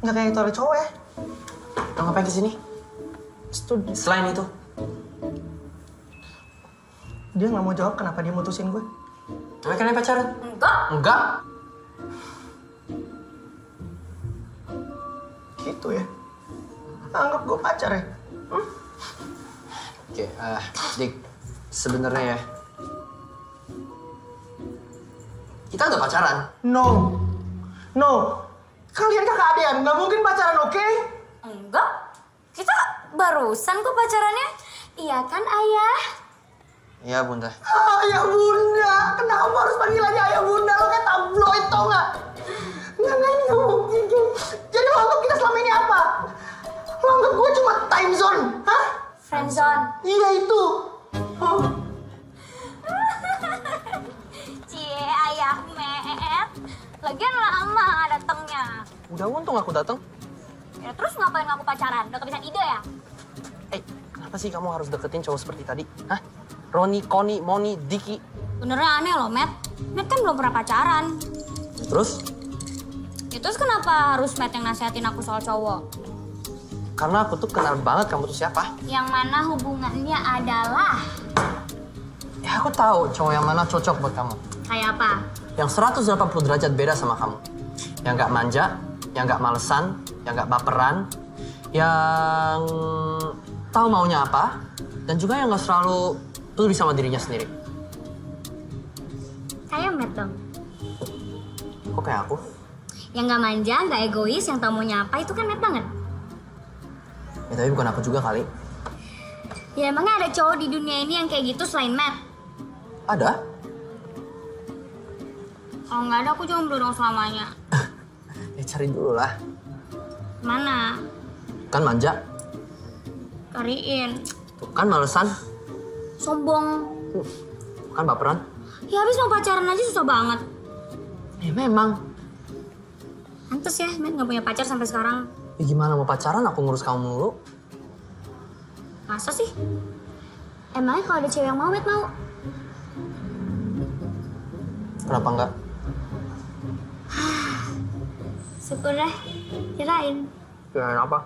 Nggak kayak toilet cowok ya. Lo ngapain kesini? Selain itu? Dia nggak mau jawab kenapa dia mutusin gue. Emang kalian pacaran? Enggak. Enggak? Gitu ya. Anggap gue pacar ya. Oke, Dik. Sebenarnya ya. Kita udah pacaran. No. Kalian kakak adean, nggak mungkin pacaran, oke? Enggak. Kita barusan kok pacarannya. Iya kan, Ayah? Iya, Bunda. Ayah bunda, kenapa harus panggil aja ayah bunda? Lo kayak tabloid, tau nggak? Nggak, ini nggak mungkin. Jadi lo anggap kita selama ini apa? Lo anggap gue cuma time zone, hah? Friendzone. Iya itu. Cie, Ayah Met. Lagian lama datangnya. Udah untung aku datang. Ya terus ngapain aku pacaran? Udah kebiasaan ide ya? Kenapa sih kamu harus deketin cowok seperti tadi? Hah? Roni, Koni, Moni, Diki. Benernya aneh loh, Met. Met kan belum pernah pacaran. Terus? Ya terus kenapa harus Met yang nasihatin aku soal cowok? Karena aku tuh kenal banget kamu tuh siapa. Yang mana hubungannya adalah... Ya aku tahu cowok yang mana cocok buat kamu. Kayak apa? Yang 180 derajat beda sama kamu. Yang nggak manja, yang nggak malesan, yang nggak baperan, yang tahu maunya apa, dan juga yang nggak selalu peduli sama dirinya sendiri. Kayak Met dong. Kok kayak aku? Yang nggak manja, nggak egois, yang tahu maunya apa, itu kan Met banget. Ya tapi bukan aku juga kali. Ya emangnya ada cowok di dunia ini yang kayak gitu selain Met? Ada? Kalau nggak ada, aku jomblo dong selamanya. Ya cari dulu lah. Mana? Kan manja, Cariin. tuh kan malesan, Sombong. kan baperan. Ya habis mau pacaran aja susah banget. Ya memang. Pantes ya, Met nggak punya pacar sampai sekarang. Ya gimana mau pacaran aku ngurus kamu mulu? Masa sih? Emangnya kalau ada cewek yang mau, Met mau? Kenapa enggak? Syukur deh. Kirain. Kirain apa?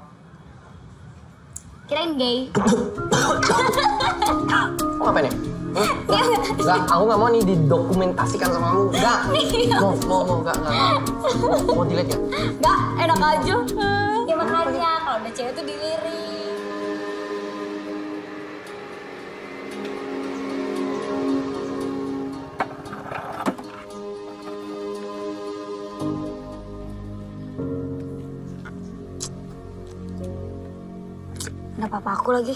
Kirain gay. Mau ngapain ya? Enggak, aku nggak mau nih didokumentasikan sama kamu. Enggak. Mau, enggak. Mau delete ya? Enggak, enak aja. Ya makanya kalau ada cewek tuh dilirik. Ada papa aku lagi.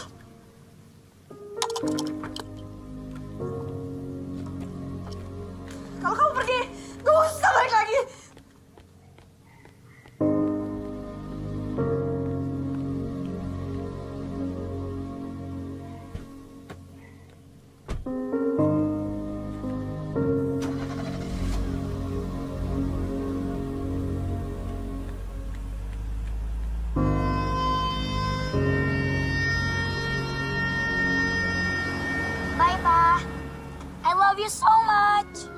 Kalau kamu pergi, gak usah balik lagi. Bye, Pa. I love you so much.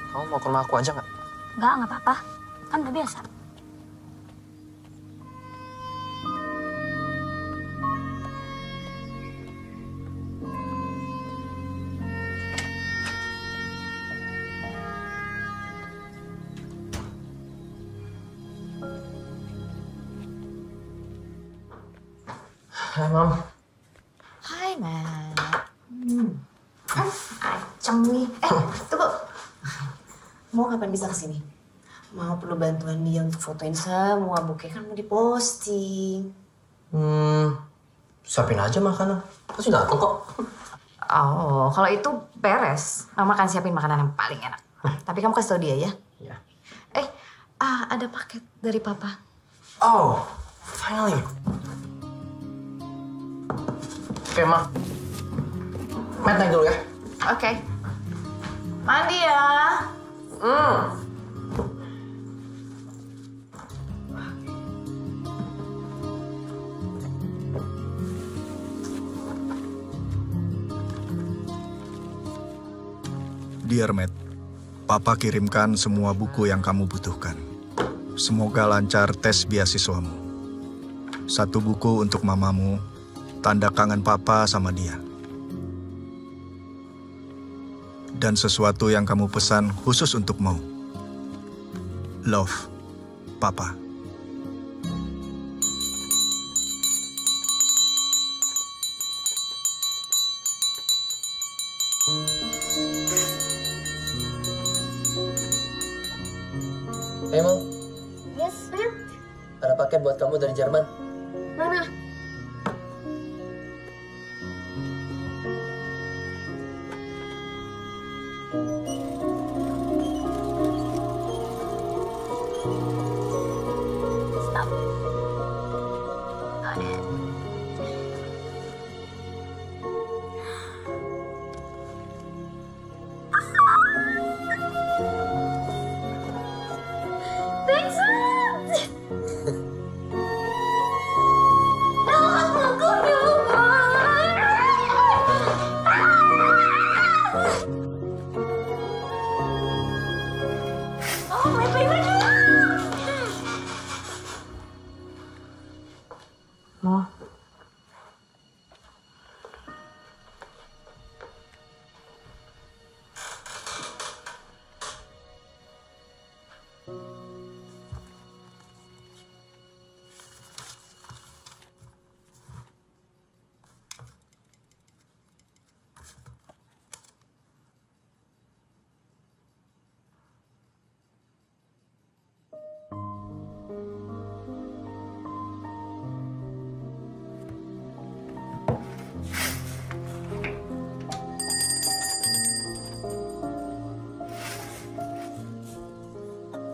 Kamu mau ke rumah aku aja nggak? Nggak apa-apa. Kan udah biasa. Hai, Mam. Hai, Matt. Acem nih. Tunggu. Mau kapan bisa kesini? Mau perlu bantuan dia untuk fotoin semua bukit kan mau diposting. Siapin aja makanan. Pasti datang kok. Oh, kalau itu beres. Mama akan siapin makanan yang paling enak. Tapi kamu kasih tau dia ya. Ya. Ada paket dari papa. Oh, finally. Oke, Ma. Matt naik dulu ya. Oke. Mandi ya. Dear Matt, Papa kirimkan semua buku yang kamu butuhkan. Semoga lancar tes beasiswamu. 1 buku untuk mamamu, tanda kangen Papa sama dia. Dan sesuatu yang kamu pesan khusus untuk Mo. Love, Papa. Hey Mo, Yes, Matt. ada paket buat kamu dari Jerman. Mana? Stop. Got it. Thanks, Matt. Oh, my favorite. Mo.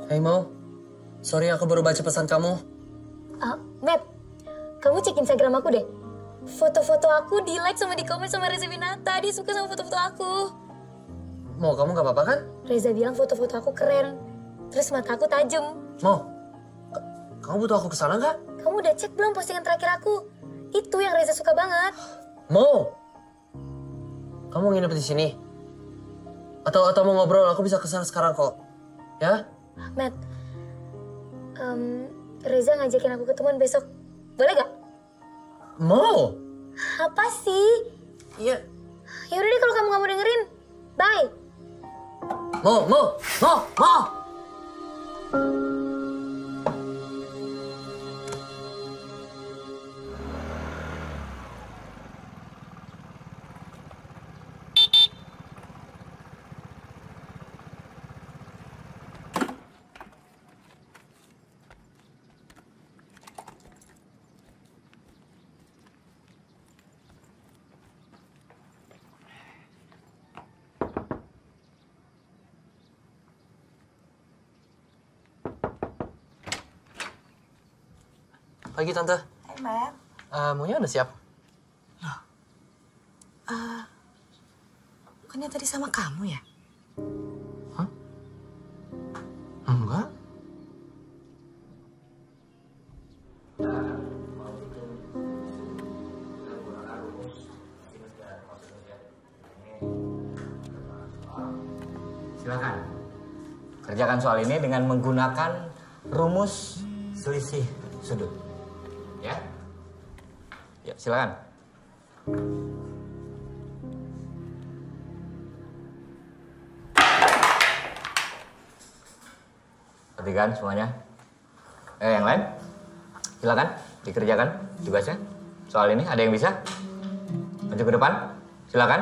Hey Mo, sorry aku baru baca pesan kamu. Matt, kamu cek Instagram aku deh. Foto-foto aku di-like sama di-komen sama Reza Winata. Dia suka sama foto-foto aku. Mo, kamu gak apa-apa kan? Reza bilang foto-foto aku keren. Terus mata aku tajam. Mo, kamu butuh aku kesana nggak? Kamu udah cek belum postingan terakhir aku? Itu yang Reza suka banget. Mo, kamu nginep di sini? Atau mau ngobrol? Aku bisa kesana sekarang kok. Ya? Matt, Reza ngajakin aku ketemuan besok. Boleh gak? Mo! Apa sih? Iya. Ya udah deh kalau kamu gak mau dengerin. Bye. Mo! Pagi Tante. Hai, Matt. Maunya udah siap? Bukannya tadi sama kamu ya? Hah? Enggak. Silakan. Kerjakan soal ini dengan menggunakan rumus selisih sudut. Ya? Ya, silakan. Perhatikan semuanya. Yang lain? Silakan dikerjakan tugasnya. Soal ini ada yang bisa? Maju ke depan. Silakan.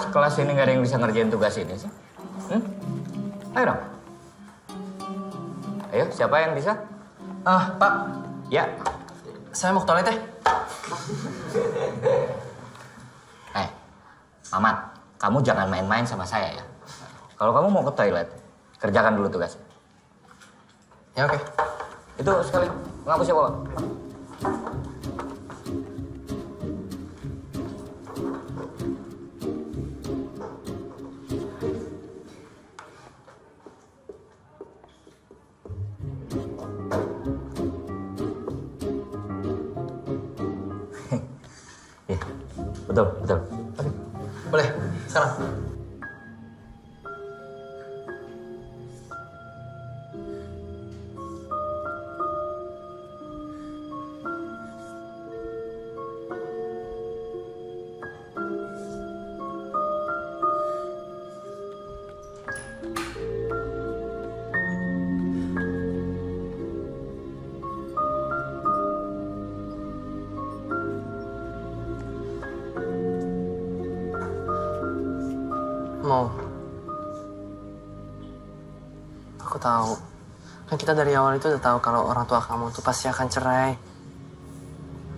Sekelas ini nggak ada yang bisa ngerjain tugas ini sih? Ayo dong. Ayo, siapa yang bisa? Pak. Ya. Saya mau ke toilet ya. Mamat, kamu jangan main-main sama saya ya. Kalau kamu mau ke toilet, kerjakan dulu tugasnya. Ya oke. Itu sekali, ngapus ya, Bapak. Betul. Boleh, sekarang. Aku tahu. Kan kita dari awal itu udah tahu kalau orang tua kamu tuh pasti akan cerai.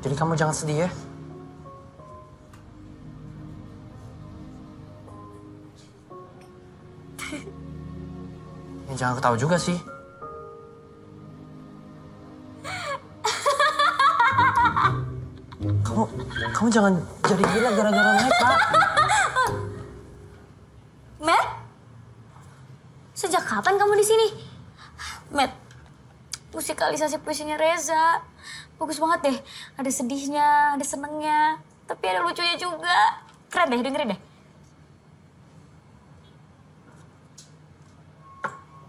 Jadi kamu jangan sedih ya. Ya jangan ketawa juga sih. Kamu jangan jadi gila gara-gara mereka. Matt? Sejak kapan kamu di sini? Matt, musikalisasi puisinya Reza. Bagus banget deh. Ada sedihnya, ada senengnya. Tapi ada lucunya juga. Keren deh, dengerin deh.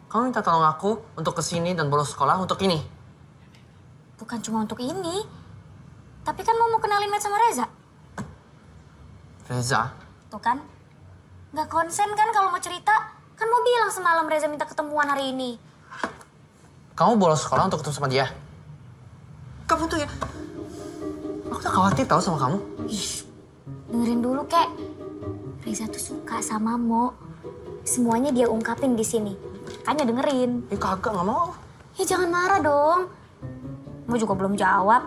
Kamu minta tolong aku untuk kesini dan bolos sekolah untuk ini. Bukan cuma untuk ini. Tapi kan mau kenalin Matt sama Reza. Reza? Tuh kan. Gak konsen kan kalau mau cerita. Kan mau bilang semalam Reza minta ketemuan hari ini. Kamu bolos sekolah untuk ketemu sama dia? Kamu tuh ya... Aku tuh khawatir tau sama kamu. Ih, dengerin dulu, Kek. Reza tuh suka sama Mo. Semuanya dia ungkapin di sini. Makanya dengerin. Kagak, gak mau. Ya jangan marah dong. Mo juga belum jawab.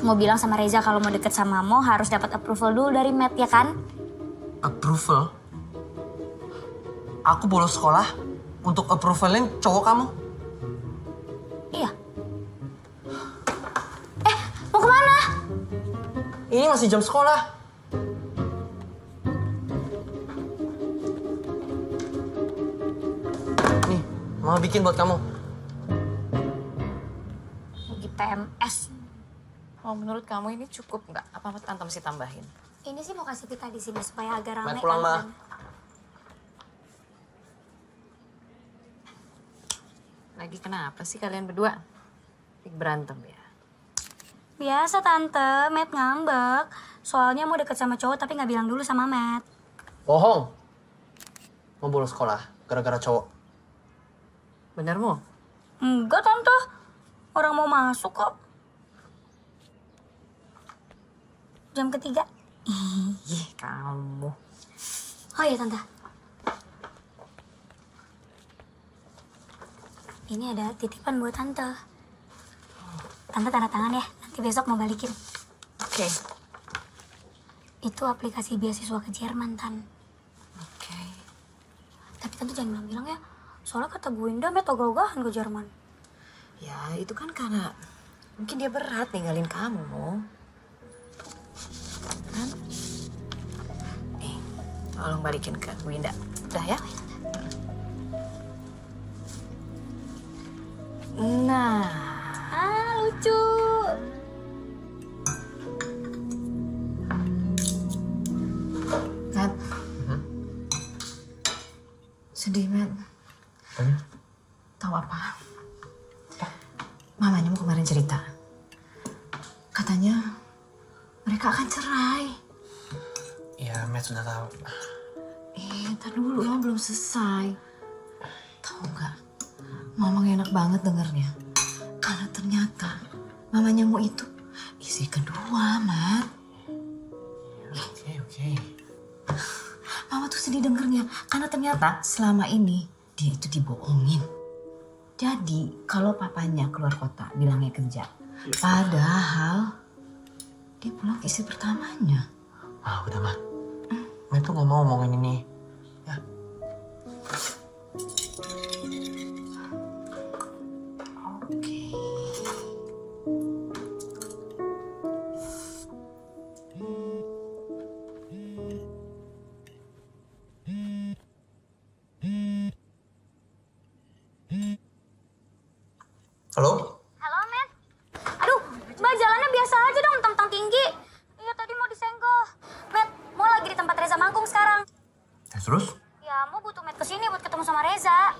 Mau bilang sama Reza kalau mau deket sama Mo harus dapat approval dulu dari Matt, ya kan? Approval? Aku bolos sekolah untuk approvalin cowok kamu? Iya. Mau kemana? Ini masih jam sekolah. Nih, Mama bikin buat kamu. Lagi PMS. Oh, menurut kamu ini cukup nggak? Apa Tante mesti tambahin? Ini sih mau kasih pita di sini supaya agak ramai. Matt pulang, Ma. Lagi kenapa sih kalian berdua? Berantem ya? Biasa Tante, Matt ngambek. Soalnya mau deket sama cowok tapi nggak bilang dulu sama Matt. Bohong. Mau bolos sekolah gara-gara cowok. Bener, Mo? Enggak Tante, orang mau masuk kok. Jam ketiga. Ih, kamu. Oh iya Tante. Ini ada titipan buat Tante. Tante tanda tangan ya, nanti besok mau balikin. Oke. Itu aplikasi beasiswa ke Jerman, Tan. Oke. Tapi Tante jangan bilang-bilang ya, soalnya kata Bu Indah Matt ogah-ogahan ke Jerman. Ya, itu kan karena mungkin dia berat ninggalin kamu, Mo. Kan? Nih, tolong balikin ke Bu Indah. Udah ya? Nah. Ah, lucu. Matt. Sedih, Matt. Tahu apa? Mamanya mau kemarin cerita. Katanya mereka akan cerai. Iya, Matt sudah tahu. Ntar dulu, Mama belum selesai. Tahu nggak? Mama gak enak banget dengernya. Karena ternyata mamanya Mo itu istri kedua, Matt. Oke. Mama tuh sedih dengernya. Karena ternyata selama ini dia itu dibohongin. Jadi kalau papanya keluar kota bilangnya kerja. Padahal dia pulang ke istri pertamanya. Ah, udah, Ma. Matt tuh gak mau ngomongin ini. Ya. Oke. Halo? Halo, Matt. Aduh, Mbak jalannya biasa aja dong, tentang tinggi. Iya, tadi mau disenggol. Matt, mau lagi di tempat Reza manggung sekarang. Terus? Ya, mau butuh Matt kesini buat ketemu sama Reza.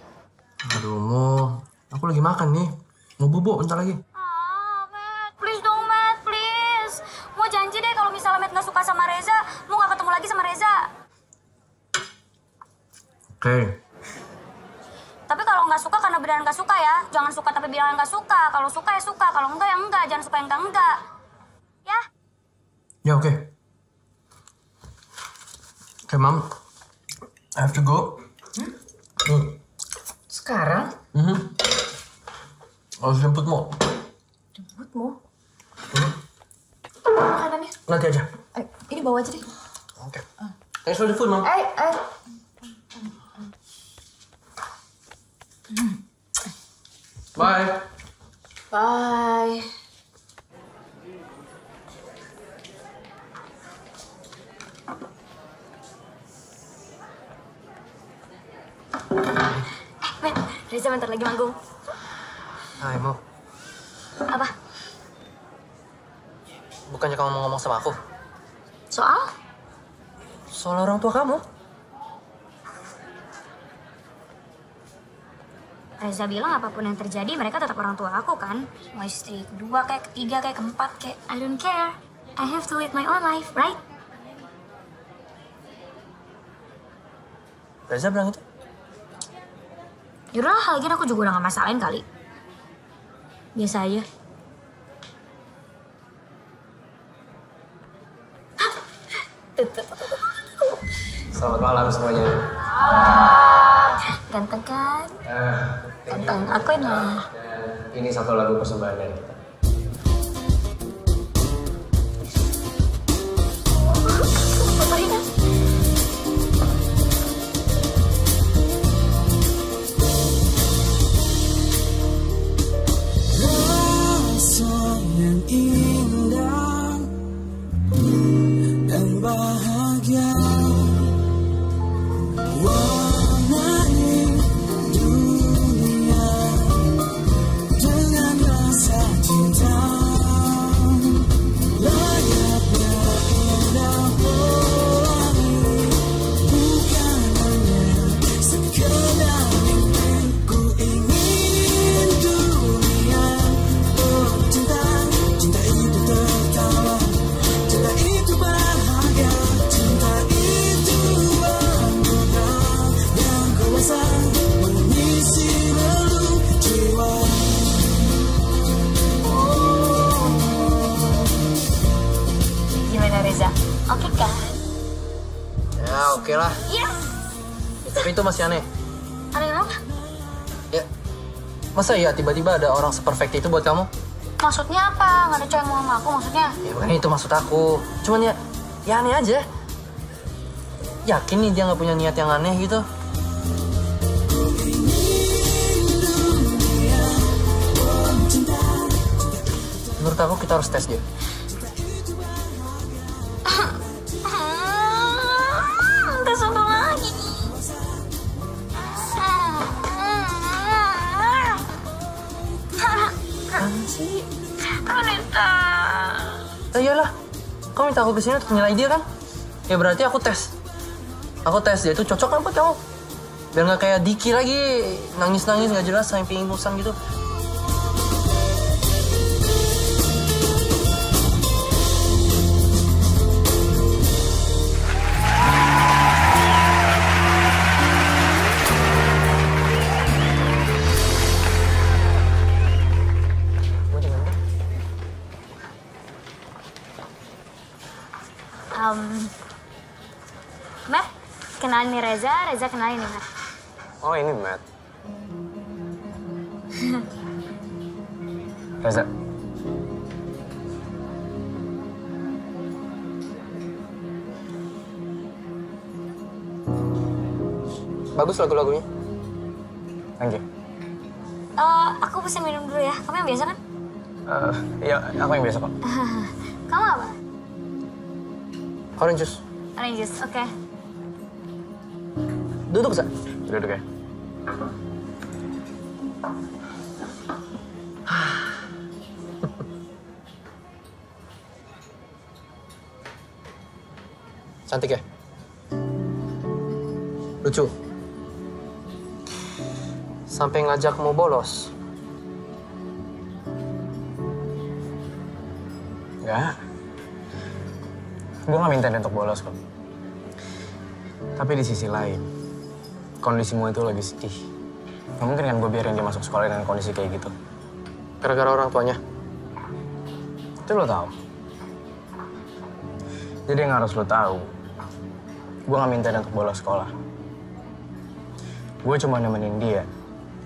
Aduh, Mo. Aku lagi makan nih. Mau bubuk bentar lagi. Ah, Matt, please dong, Matt, please. Mau janji deh kalau misalnya Matt nggak suka sama Reza, mau nggak ketemu lagi sama Reza. Oke. Tapi kalau nggak suka karena beneran nggak suka ya. Jangan suka tapi bilang nggak suka. Kalau suka ya suka, kalau enggak ya enggak. Jangan suka yang enggak. Ya? Ya, oke. Oke, Mom. I have to go. Sekarang? Harus jemputmu. Jemputmu? Makanannya? Nanti aja. Ini bawa aja deh. Oke. Thanks for the food, Mom. Bye. Bye. Matt, Reza bentar lagi manggung. Hai, Mo. Apa? Bukannya kamu mau ngomong sama aku? Soal? Soal orang tua kamu. Reza bilang apapun yang terjadi mereka tetap orang tua aku kan. Mau istri kedua kayak ketiga kayak keempat kayak I don't care. I have to live my own life, right? Reza bilang itu? Yaudah, lagian aku juga udah gak masalahin kali. Biasa aja. Selamat malam semuanya. Ganteng kan? Ganteng, akuin lah. Ini satu lagu persembahan dari kita. Fotoin kan? Rasa yang indah dan bahagia, warnai dunia dengan rasa cinta. Layaknya indah pelangi, bukan hanya sekedar mimpi. Ku ingin dunia penuh cinta. Cinta itu tertawa, cinta itu bahagia, cinta itu anugerah yang kuasa mengisi relung jiwa. Gimana Reza? Oke kan? Ya, oke lah. Iya. Tapi itu masih aneh. Ada yang apa? Ya, masa ya tiba-tiba ada orang seperfect itu buat kamu? Maksudnya apa? Gak ada cowok yang mau sama aku maksudnya? Ya bukan itu maksud aku. Cuman ya aneh aja. Yakin nih dia nggak punya niat yang aneh gitu? Menurut aku kita harus tes dia. Tes apa lagi? Apaan sih? Anita. Iyalah, kamu minta aku kesini untuk nilai dia kan? Ya berarti aku tes. Aku tes dia itu cocok kan buat kamu? Biar nggak kayak Diki lagi, nangis-nangis nggak jelas sampai pingsan gitu. Matt, kenalin nih Reza, Reza kenalin nih Matt. Oh, ini Matt. Reza. Bagus lagu-lagunya. Thank you. Aku pesen minum dulu ya. Kamu yang biasa kan? Iya, aku yang biasa kok. Kamu apa? Orange juice. Orange juice, oke. Duduk, Sa. Duduk ya. Cantik ya? Lucu. Sampai ngajak mau bolos. Enggak. Gue gak minta dia untuk bolos kok. Tapi di sisi lain, kondisimu itu lagi sedih. Gak mungkin kan gue biarin dia masuk sekolah dengan kondisi kayak gitu. Gara-gara orang tuanya. Itu lo tahu. Jadi yang harus lo tahu, gue gak minta dia untuk bolos sekolah. Gue cuma nemenin dia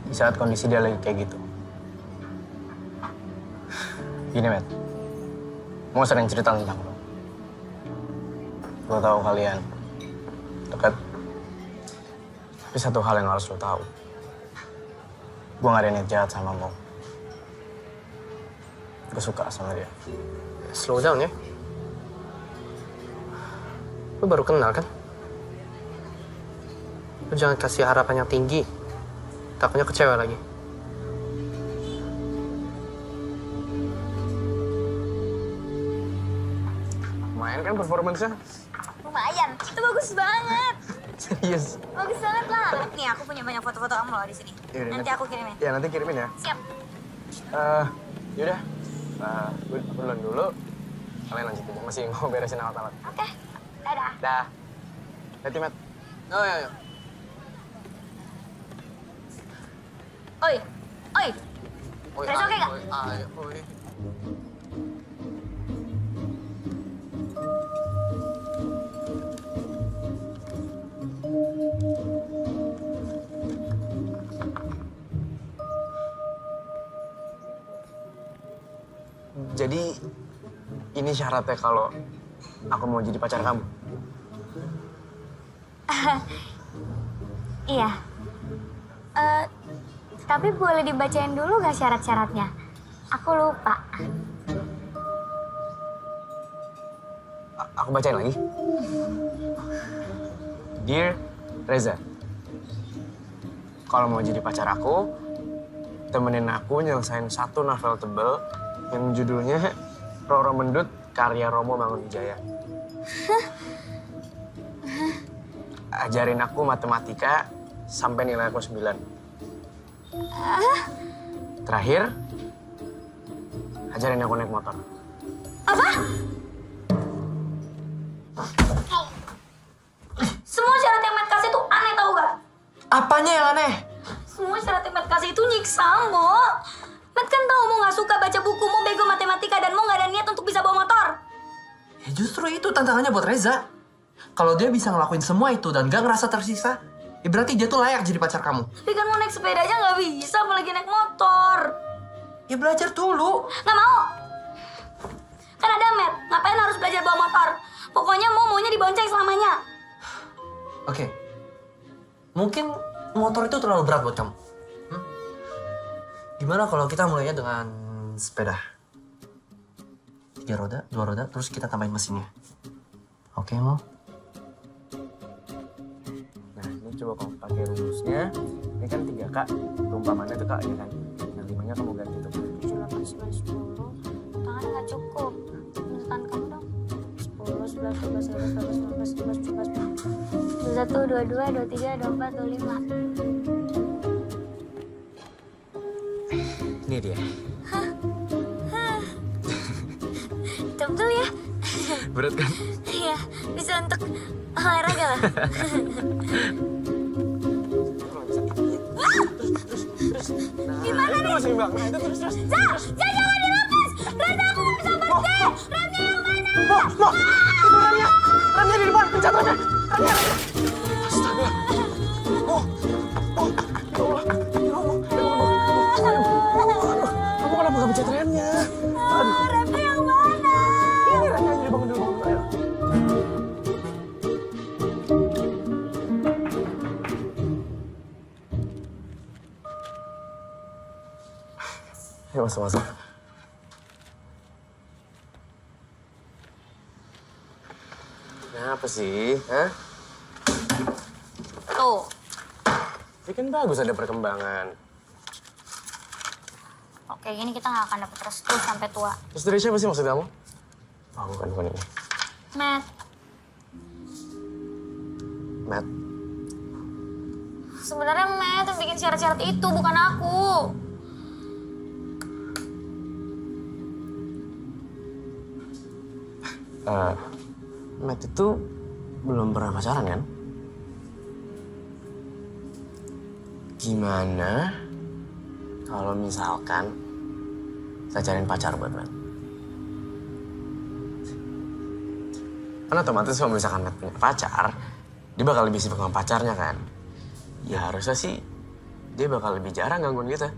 Di saat kondisi dia lagi kayak gitu. Gini, Matt. Mau sering cerita tentang lo. Gue tahu kalian dekat. Tapi satu hal yang harus lo tahu. Gue gak ada niat jahat sama Mo. Gue suka sama dia. Slow down ya. Lu baru kenal kan? Lu jangan kasih harapan yang tinggi. Takutnya kecewa lagi. Lumayan kan performance-nya? Lumayan, itu bagus banget. Serius? Bagus banget lah. Nih aku punya banyak foto-foto kamu loh di sini. Yaudah, Nanti aku kirimin. Ya, nanti kirimin ya. Siap. Yaudah. Gue duluan dulu. Kalian lanjut aja. Masih mau beresin alat-alat. Oke. Dadah. Dah. Hati, Matt. Oh iya. Oi. Oi. Reza oke nggak? Oi. Jadi, ini syaratnya kalau aku mau jadi pacar kamu. Iya. Tapi boleh dibacain dulu nggak syarat-syaratnya? Aku lupa. Aku bacain lagi. Dear Reza, kalau mau jadi pacar aku, temenin aku nyelesain satu novel tebel yang judulnya Roro Mendut karya Romo Mangunwijaya. Ajarin aku matematika sampai nilai aku 9. Terakhir, ajarin aku naik motor. Apa? Semua syarat yang Matt kasih tuh aneh tau gak? Apanya yang aneh? Semua syarat yang Matt kasih itu nyiksa Mo. Matt kan tahu Mo gak suka baca buku, Mo bego matematika, dan Mo gak ada niat untuk bisa bawa motor. Ya justru itu tantangannya buat Reza. Kalau dia bisa ngelakuin semua itu dan gak ngerasa tersisa, ya berarti dia tuh layak jadi pacar kamu. Tapi kan mau naik sepeda aja gak bisa, apalagi naik motor. Ya belajar dulu. Gak mau. Kan ada Matt, ngapain harus belajar bawa motor? Pokoknya Mo maunya dibonceng selamanya. Oke. Mungkin motor itu terlalu berat buat kamu. Gimana kalau kita mulainya dengan sepeda? 3 roda, 2 roda, terus kita tambahin mesinnya. Oke, Mo? Nah, ini coba kamu pakai rumusnya. Ini kan 3K, perumpamannya tuh Kak, ya kan? Yang 5-nya kamu ganti tuh. 7, 8, 9, 10. Tangannya gak cukup. Tangan kamu dong. 10, 11, 12, 13, 14, 15, 16, 17, 21, 22, 23, 24, 25. Ini dia. Tebel ya? Berat kan? Iya, bisa untuk olahraga lah. Gimana nih? Itu seimbang. Nah, itu terus. Jangan dilepas! Reza, aku gak bisa berhenti! Remnya yang mana? Mo! Itu remnya! Remnya di depan! Pencet remnya! Remnya! Astaga! Oh! Oh! Ya Allah! Ya Allah! Kamu kenapa gak pencet remnya? Aduh! Remnya yang mana? Ini remnya aja dibangun dulu. Ayo. Ayo masuk. Kenapa sih? Hah? Tuh. Ini kan bagus ada perkembangan. Oke, gini kita gak akan dapet restu sampai tua. Terus dari siapa sih maksud kamu? Oh, bukan ini. Matt, Matt. sebenarnya Matt yang bikin syarat-syarat itu, bukan aku. Matt itu belum pernah pacaran kan? Gimana kalau misalkan saya cariin pacar buat Matt? Kan otomatis kalau misalkan Matt punya pacar, dia bakal lebih sibuk sama pacarnya kan? Ya harusnya sih dia bakal lebih jarang gangguin kita.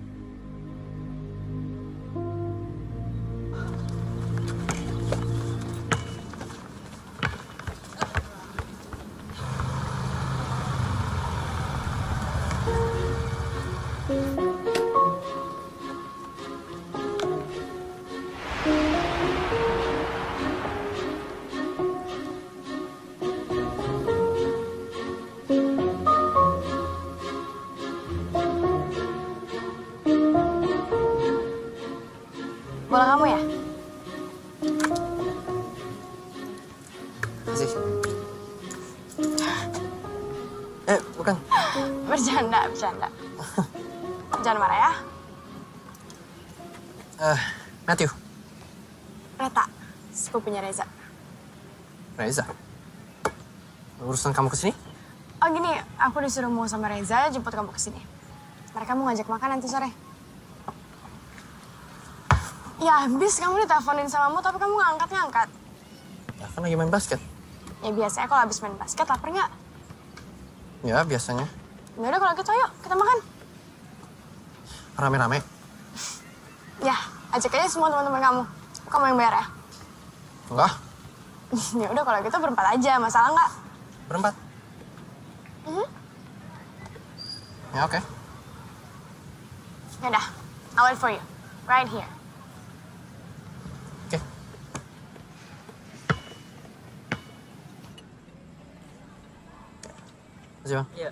Bola kamu ya? Kasih. Bukan. Bercanda. Jangan marah ya. Matthew. Reta, sepupunya Reza. Reza. Urusan kamu kesini? Oh gini, aku disuruh mau sama Reza jemput kamu kesini. Mereka mau ngajak makan nanti sore. Ya habis kamu diteleponin sama kamu tapi kamu nggak angkat. Ya kan lagi main basket. Ya biasanya kalau habis main basket lapar nggak? Ya biasanya. Ya udah kalau gitu ayo kita makan. Rame-rame. Ya ajak aja semua teman-teman kamu. Kamu yang bayar ya? Enggak. Ya udah kalau gitu berempat aja, masalah nggak? Berempat. Ya oke. Ya udah, I'll wait for you, right here. Oke. Makasih bang. Iya.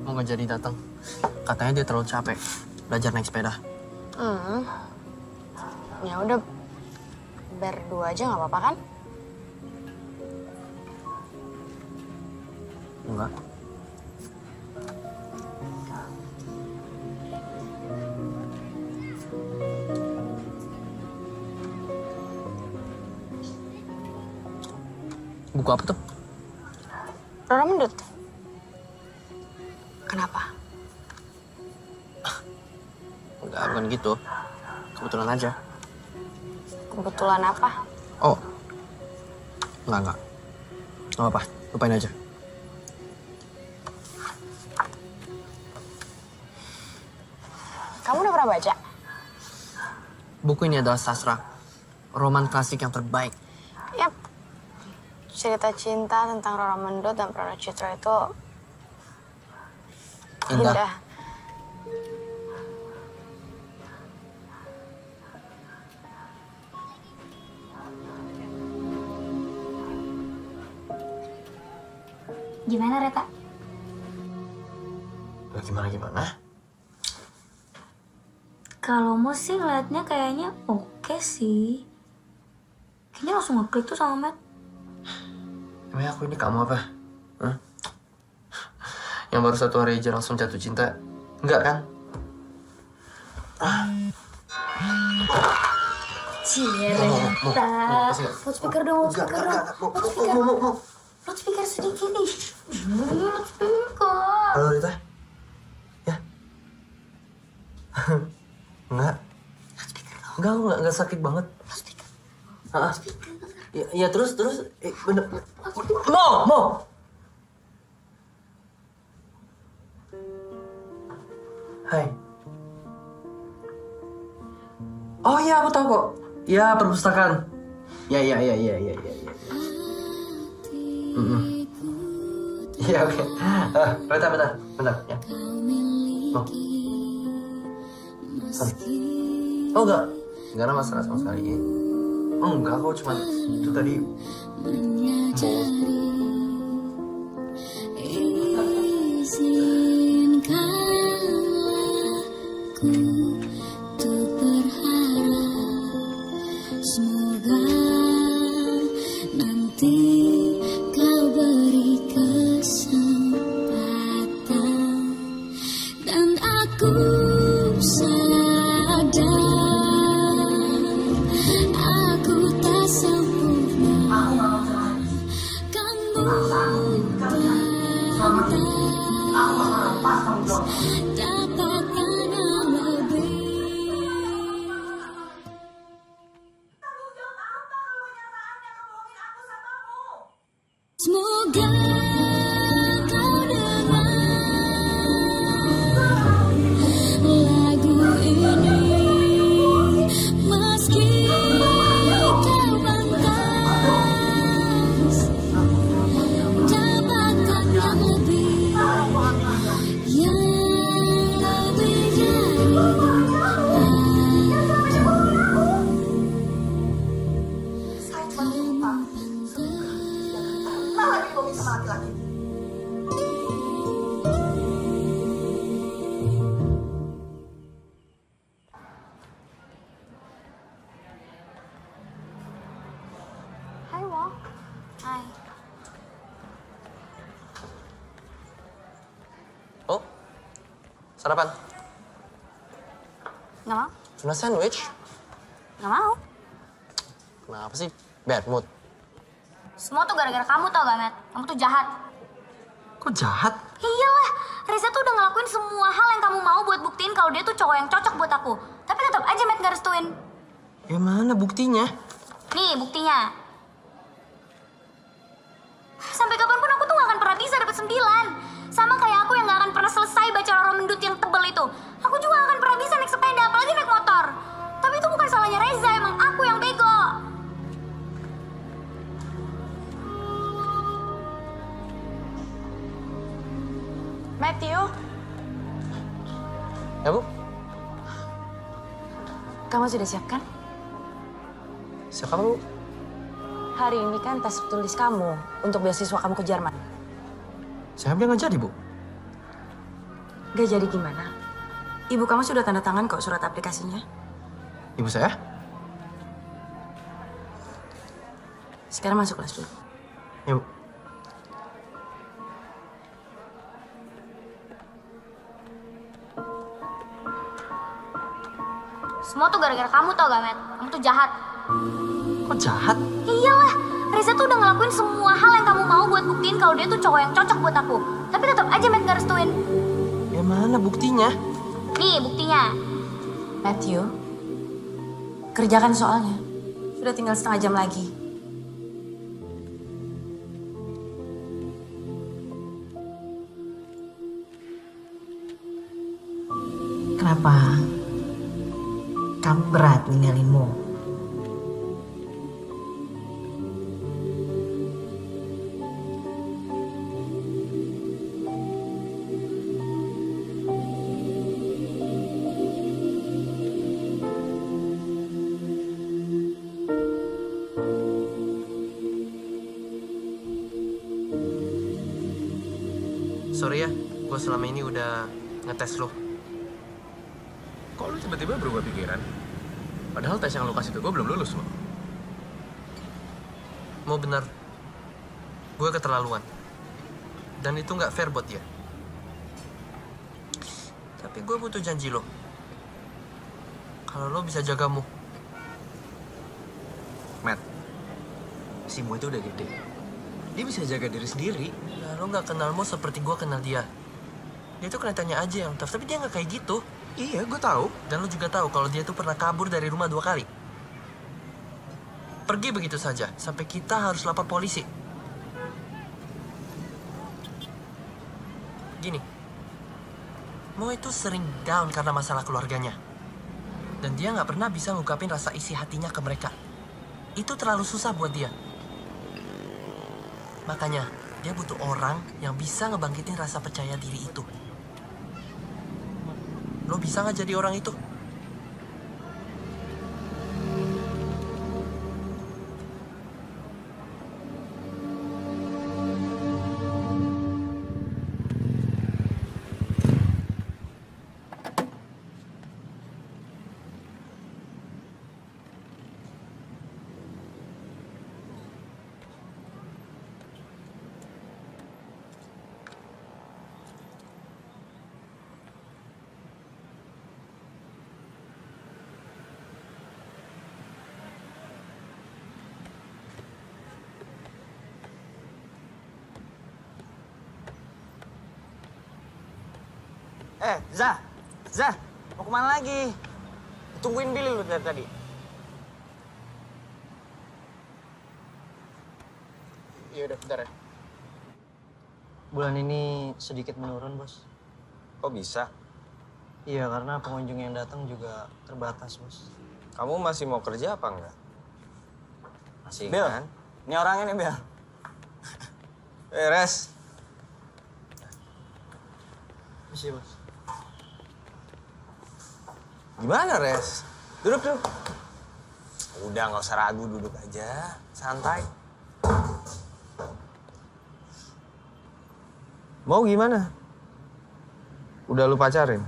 Mau nggak jadi datang. Katanya dia terlalu capek belajar naik sepeda. Ya udah, berdua aja nggak apa-apa kan? Enggak. Buku apa tuh? Rora Mendut. Kenapa? Enggak, bukan gitu. Kebetulan aja. Kebetulan apa? Oh. Enggak. Nggak apa-apa, lupain aja. Kamu udah pernah baca? Buku ini adalah sastra. Roman klasik yang terbaik. Yap. Cerita cinta tentang Rora Mendut dan Rara Citra itu indah. Gimana, Reta? Gimana? Kalau mau sih ngeliatnya kayaknya oke sih. Kayaknya langsung ngeklik tuh sama Matt. Emangnya aku ini kamu apa? Hah? Yang baru 1 hari aja langsung jatuh cinta? Enggak kan? Cie, Reta. Loudspeaker dong. Loudspeaker sedikit nih. Loudspeaker. Halo Rita? Ya? Enggak. Enggak sakit banget. Ya terus bener. Mau. Hai. Oh iya aku tahu kok. Ya perpustakaan. Ya. Iya oke. Bentar ya. Oh enggak ada masalah sama sekali. Oh enggak, kok cuma itu tadi. Semoga nanti kau beri kesempatan dan aku sadar aku tak sempurna. Kamu pantas dapatkan yang lebih. Semoga kau dengar lagu ini meski terbatas, dapatkan yang lebih sama laki-laki. Hai, Wong. Hai. Oh, sarapan? Nggak mau? Cuma sandwich? Nggak mau. Kenapa sih? Bad mood. Semua tuh gara-gara kamu tau gak, Matt? Kamu tuh jahat. Kok jahat? Iyalah, Reza tuh udah ngelakuin semua hal yang kamu mau buat buktiin kalau dia tuh cowok yang cocok buat aku. Tapi tetap aja Matt gak restuin. Ya mana buktinya? Nih buktinya. Sampai kapanpun aku tuh gak akan pernah bisa dapet 9. Sama kayak aku yang gak akan pernah selesai baca Roro Mendut yang tebel itu. Aku juga gak akan pernah bisa naik sepeda, apalagi naik motor. Tapi itu bukan salahnya Reza, emang aku yang bego. Matthew, Ya, Bu? kamu sudah siap kan? Siapa, Bu? Hari ini kan tes tulis kamu untuk beasiswa kamu ke Jerman. Saya bilang nggak jadi, Bu. Gak jadi gimana? Ibu kamu sudah tanda tangan kok surat aplikasinya. Ibu saya? Sekarang masuk kelas dulu. Ya, Bu. Semua tuh gara-gara kamu tau gak, Matt? Kamu tuh jahat. Kok jahat? Iyalah, Reza tuh udah ngelakuin semua hal yang kamu mau buat buktiin kalau dia tuh cowok yang cocok buat aku. Tapi tetap aja Matt gak restuin. Ya mana buktinya? Nih buktinya. Matthew, kerjakan soalnya. Sudah tinggal setengah jam lagi. Kenapa? Kamu berat ninggalin Mo. Sorry ya, gue selama ini udah ngetes lo. Kok lu tiba-tiba berubah pikiran? Padahal tes yang lu kasih ke gue belum lulus loh. Mau bener, gue keterlaluan. Dan itu nggak fair buat dia. Tapi gue butuh janji lo. Kalau lo bisa jaga Mo. Matt, si Mo itu udah gede. Dia bisa jaga diri sendiri. Nah, lo nggak kenal Mo seperti gue kenal dia. Dia tuh kelihatannya aja yang tough, tapi dia nggak kayak gitu. Iya, gue tahu. Dan lo juga tahu kalau dia tuh pernah kabur dari rumah 2 kali. Pergi begitu saja, sampai kita harus lapor polisi. Gini, Mo itu sering down karena masalah keluarganya. Dan dia nggak pernah bisa ngungkapin rasa isi hatinya ke mereka. Itu terlalu susah buat dia. Makanya, dia butuh orang yang bisa ngebangkitin rasa percaya diri itu. Lo bisa nggak jadi orang itu? Zah, mau kemana lagi? Tungguin Billy lu dari tadi. Iya udah, bentar ya. bulan ini sedikit menurun, Bos. Kok bisa? Iya, karena pengunjung yang datang juga terbatas, Bos. Kamu masih mau kerja apa enggak? Masih Bel, kan? ini orangnya nih, Bel. Res. Masih, Bos. Gimana, Res? Duduk. Udah, nggak usah ragu, duduk aja. Santai. Mau gimana? Udah lu pacarin?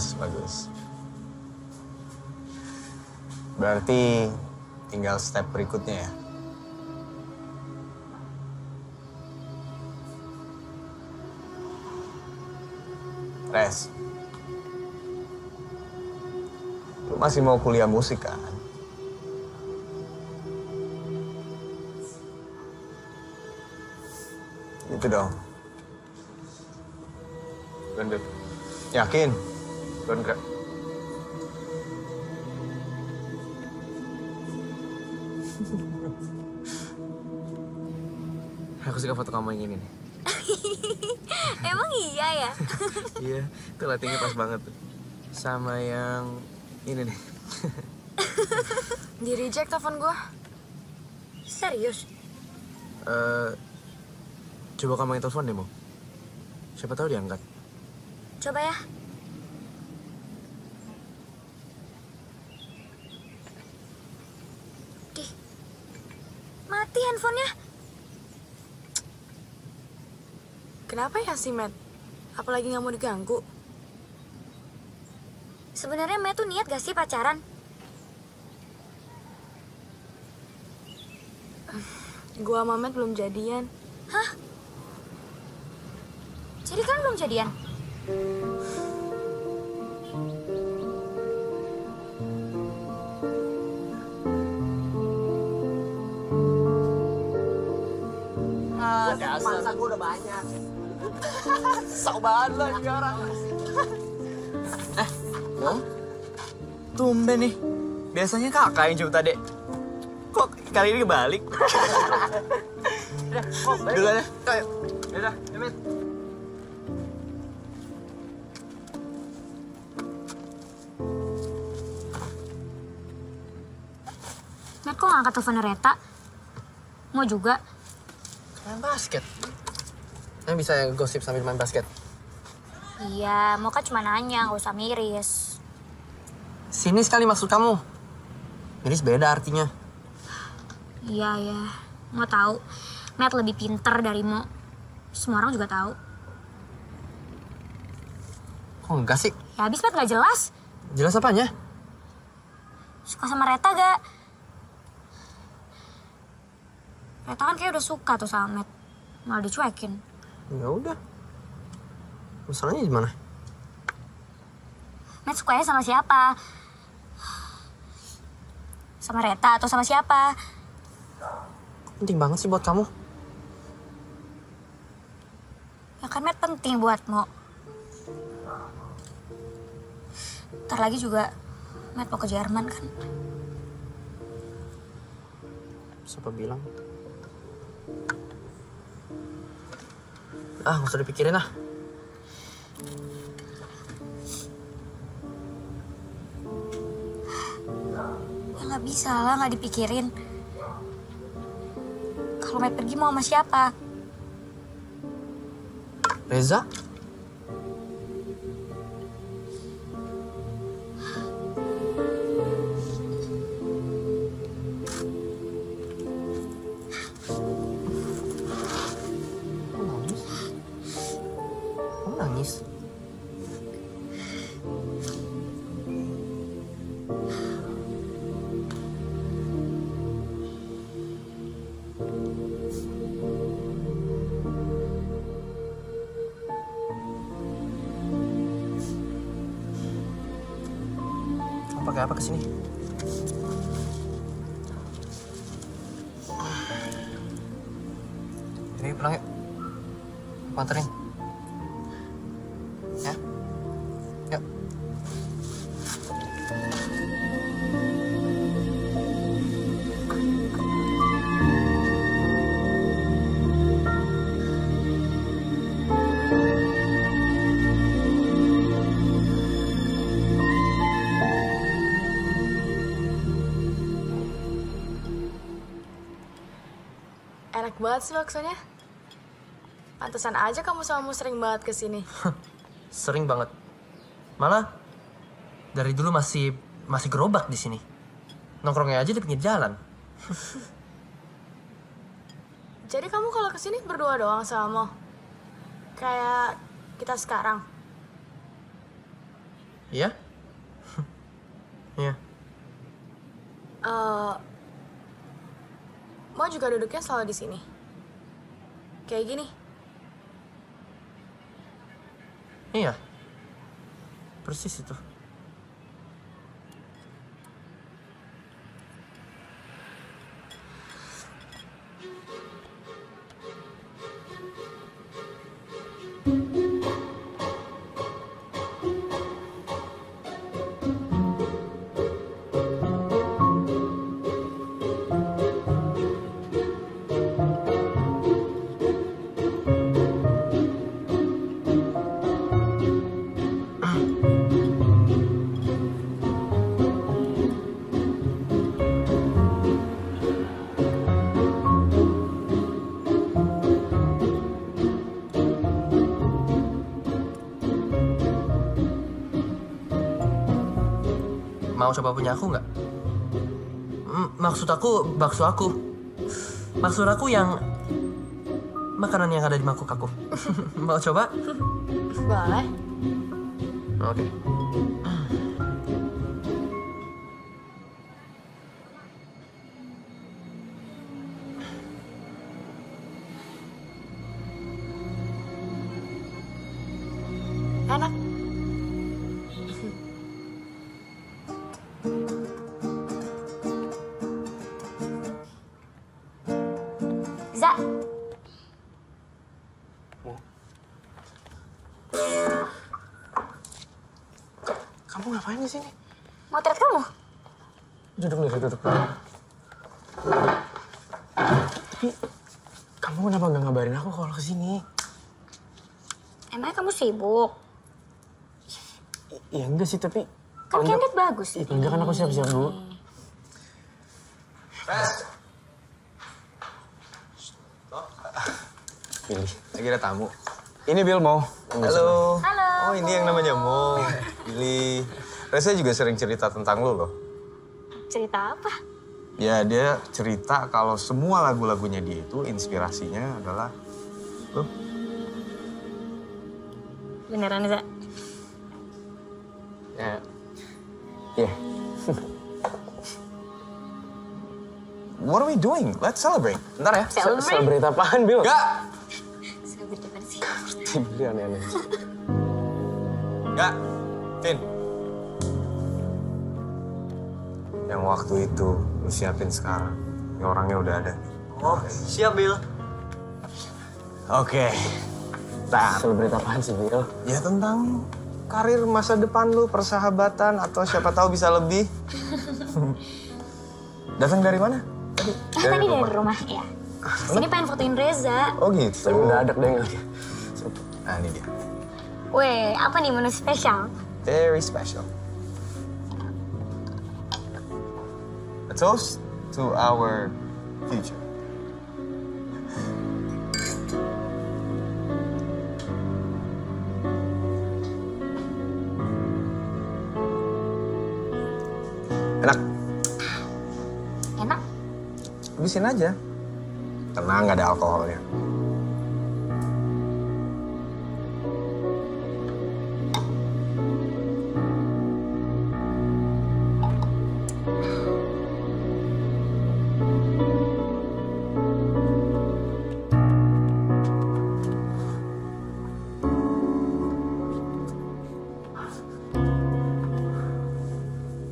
Bagus. Berarti tinggal step berikutnya ya? Res, lu masih mau kuliah musik kan? Gitu dong. Bener. Yakin? Bener. Aku suka foto kamu yang ini nih. Emang iya ya? Iya, itu lightingnya pas banget tuh. Sama yang ini nih. Di reject telepon gue. Serius? Coba kamu yang telepon deh, Mo. Siapa tahu diangkat. Coba ya. Dih, mati handphonenya. Kenapa ya si Matt? Apalagi nggak mau diganggu? Sebenarnya Matt tuh niat gak sih pacaran? Gua sama Matt belum jadian. Hah? Jadi kan belum jadian? Masa gue udah banyak. Sok banget lo ini orang. Mom? Tumben nih. Biasanya kakak yang jemput adek. Kok kali ini kebalik? Udah, duluan ya. Ayo. Udah, Amit. Matt kok gak angkat teleponnya Reta? Mau juga? Main basket. Yang bisa gosip sambil main basket. Iya, mau kan cuma nanya, gak usah miris. Sini sekali maksud kamu. Miris beda artinya. Iya, mau tahu. Matt lebih pinter dari Mo. Semua orang juga tahu. Kok enggak sih? Ya habis Matt gak jelas. Jelas apanya? Suka sama Reta gak? Reta kan kayak udah suka tuh sama Matt. Malah dicuekin. Ya udah. Masalahnya di mana? Matt sukanya sama siapa? Sama Reta atau sama siapa? Penting banget sih buat kamu. Ya kan Matt penting buat Mo. Ntar lagi juga Matt mau ke Jerman kan? Siapa bilang? Nggak usah dipikirin ah. Ya nggak bisa lah, nggak dipikirin. Kalau Matt pergi mau sama siapa? Reza? Kamu nangis? Kamu pakai apa kesini? Jadi pulang yuk. Aku anterin. Ya? Yuk. Enak banget sih baksonya. Pantesan aja kamu sama sering banget kesini. Sering banget. Malah dari dulu masih gerobak di sini. Nongkrongnya aja di pinggir jalan. Jadi kamu kalau kesini berdua doang sama Mo? Kayak kita sekarang? Iya? Iya. Mo juga duduknya selalu di sini. Kayak gini. Iya. Persis itu. Mau coba punya aku nggak? Maksud aku, bakso aku. Maksud aku yang makanan yang ada di mangkuk aku. Mau coba? Boleh. Oke. Enak. Za, Kamu ngapain di sini? motret kamu? Duduk dulu, duduk. Tapi kamu kenapa nggak ngabarin aku kalau kesini? Emangnya kamu sibuk? Ya enggak sih, tapi Kan candid bagus. Iya, enggak kan aku siap-siap dulu. Billy, lagi ada tamu. Ini Bill Mo. Halo. Halo. Oh, ini yang namanya Mo. Billy. Reza juga sering cerita tentang lo loh. Cerita apa? Ya, dia cerita kalau semua lagu-lagunya dia itu inspirasinya adalah lo. Beneran, Za? Ya. Iya. What are we doing? Let's celebrate. Bentar ya. Celebrate apaan, Bill? Enggak. Celebrate apaan sih? Billy aneh-aneh. Enggak. Vin. Yang waktu itu lu siapin sekarang. Ini orangnya udah ada. Oh, siap, Bill. Oke. Celebrate apaan sih, Bill? Ya tentang karir masa depan lu, persahabatan, atau siapa tahu bisa lebih. Datang dari mana? Tadi? Tadi dari rumah, ya. Sini pengen fotoin Reza. Oh gitu. Tapi mendadak deh nggak? Nah ini dia. Weh, apa nih menu spesial? Very special. A toast to our future. Enak. Enak? Habisin aja. Tenang, nggak ada alkoholnya.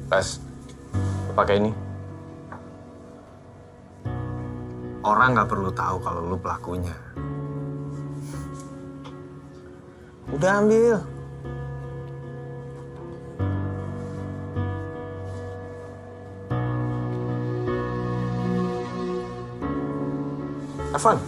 Pas. Pakai ini. Orang nggak perlu tahu kalau lu pelakunya. Udah ambil. Have fun.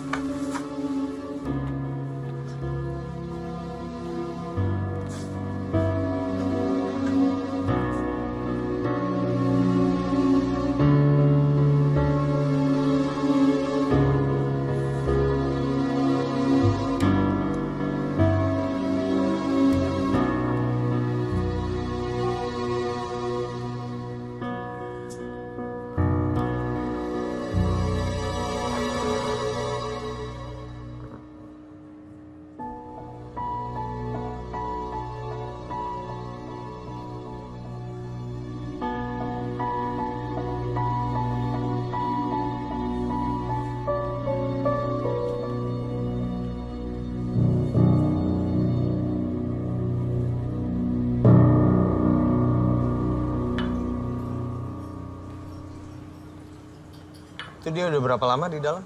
Itu dia udah berapa lama di dalam?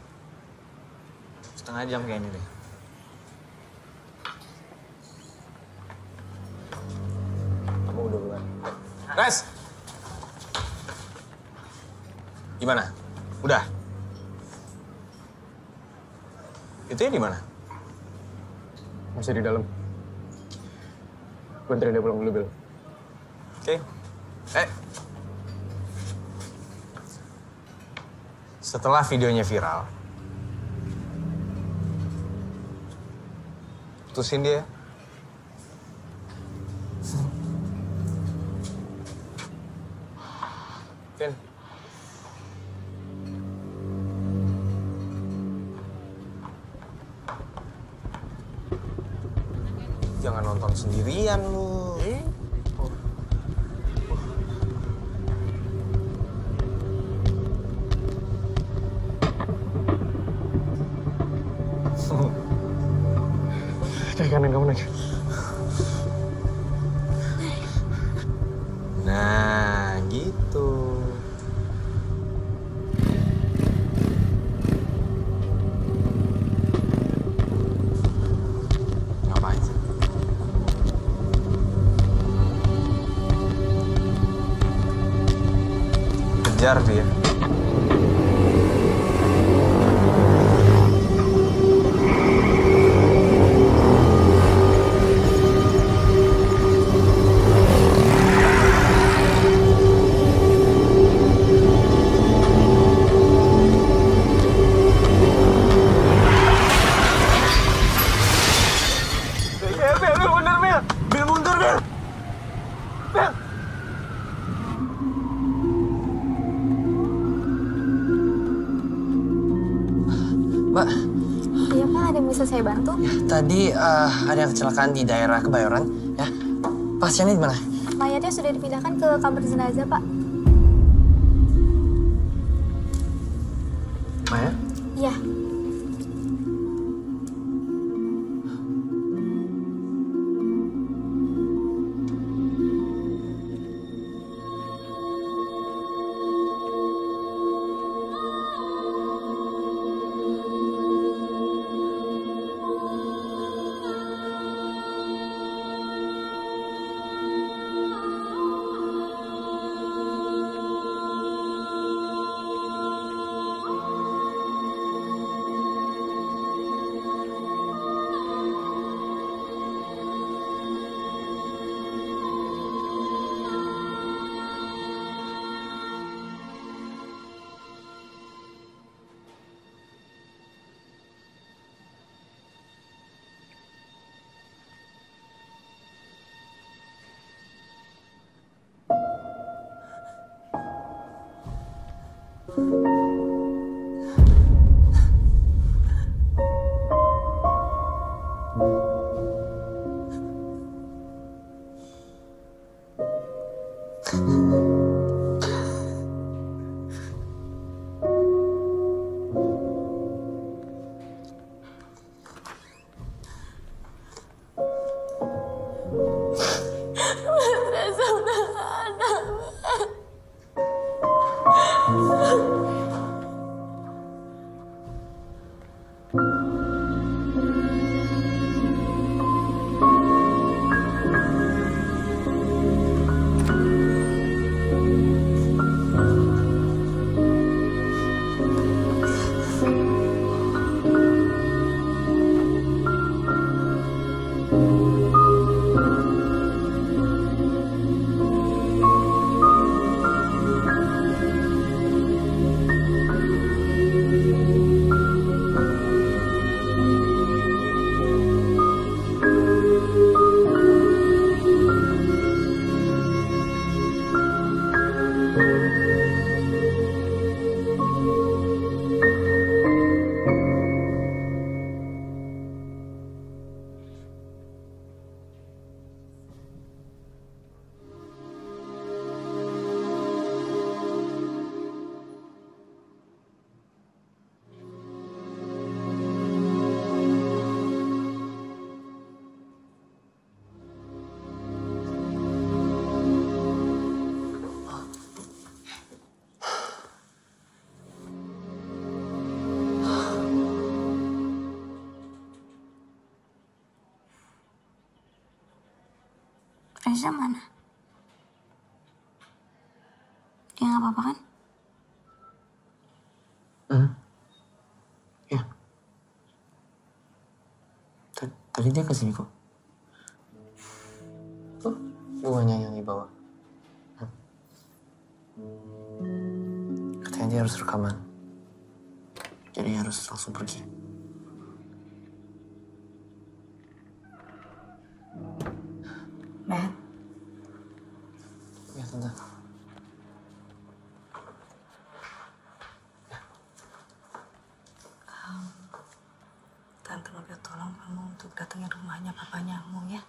Setengah jam kayaknya deh. Kamu udah bulan. Res! Gimana? Udah? Itu di mana? Masih di dalam. Gue anterin dia pulang dulu, Bil. Oke. Setelah videonya viral, putusin dia. Vin. Jangan nonton sendirian lu. Naik kanan kamu naik. Nah, gitu. Ngapain sih? Kejar dia. Mbak. Iya Pak, ada yang bisa saya bantu? Ya, tadi ada yang kecelakaan di daerah Kebayoran. Ya, pasiennya di mana? Mayatnya sudah dipindahkan ke kamar jenazah Pak. Maya? Iya. Reza mana? Dia nggak apa-apa kan? Ya. Tadi dia kesini kok. Tuh, bunganya yang dibawa. Katanya dia harus rekaman. Jadi harus langsung pergi. Matt, Ya, Tante. Tante minta tolong kamu untuk datangin rumahnya papanya Mu ya.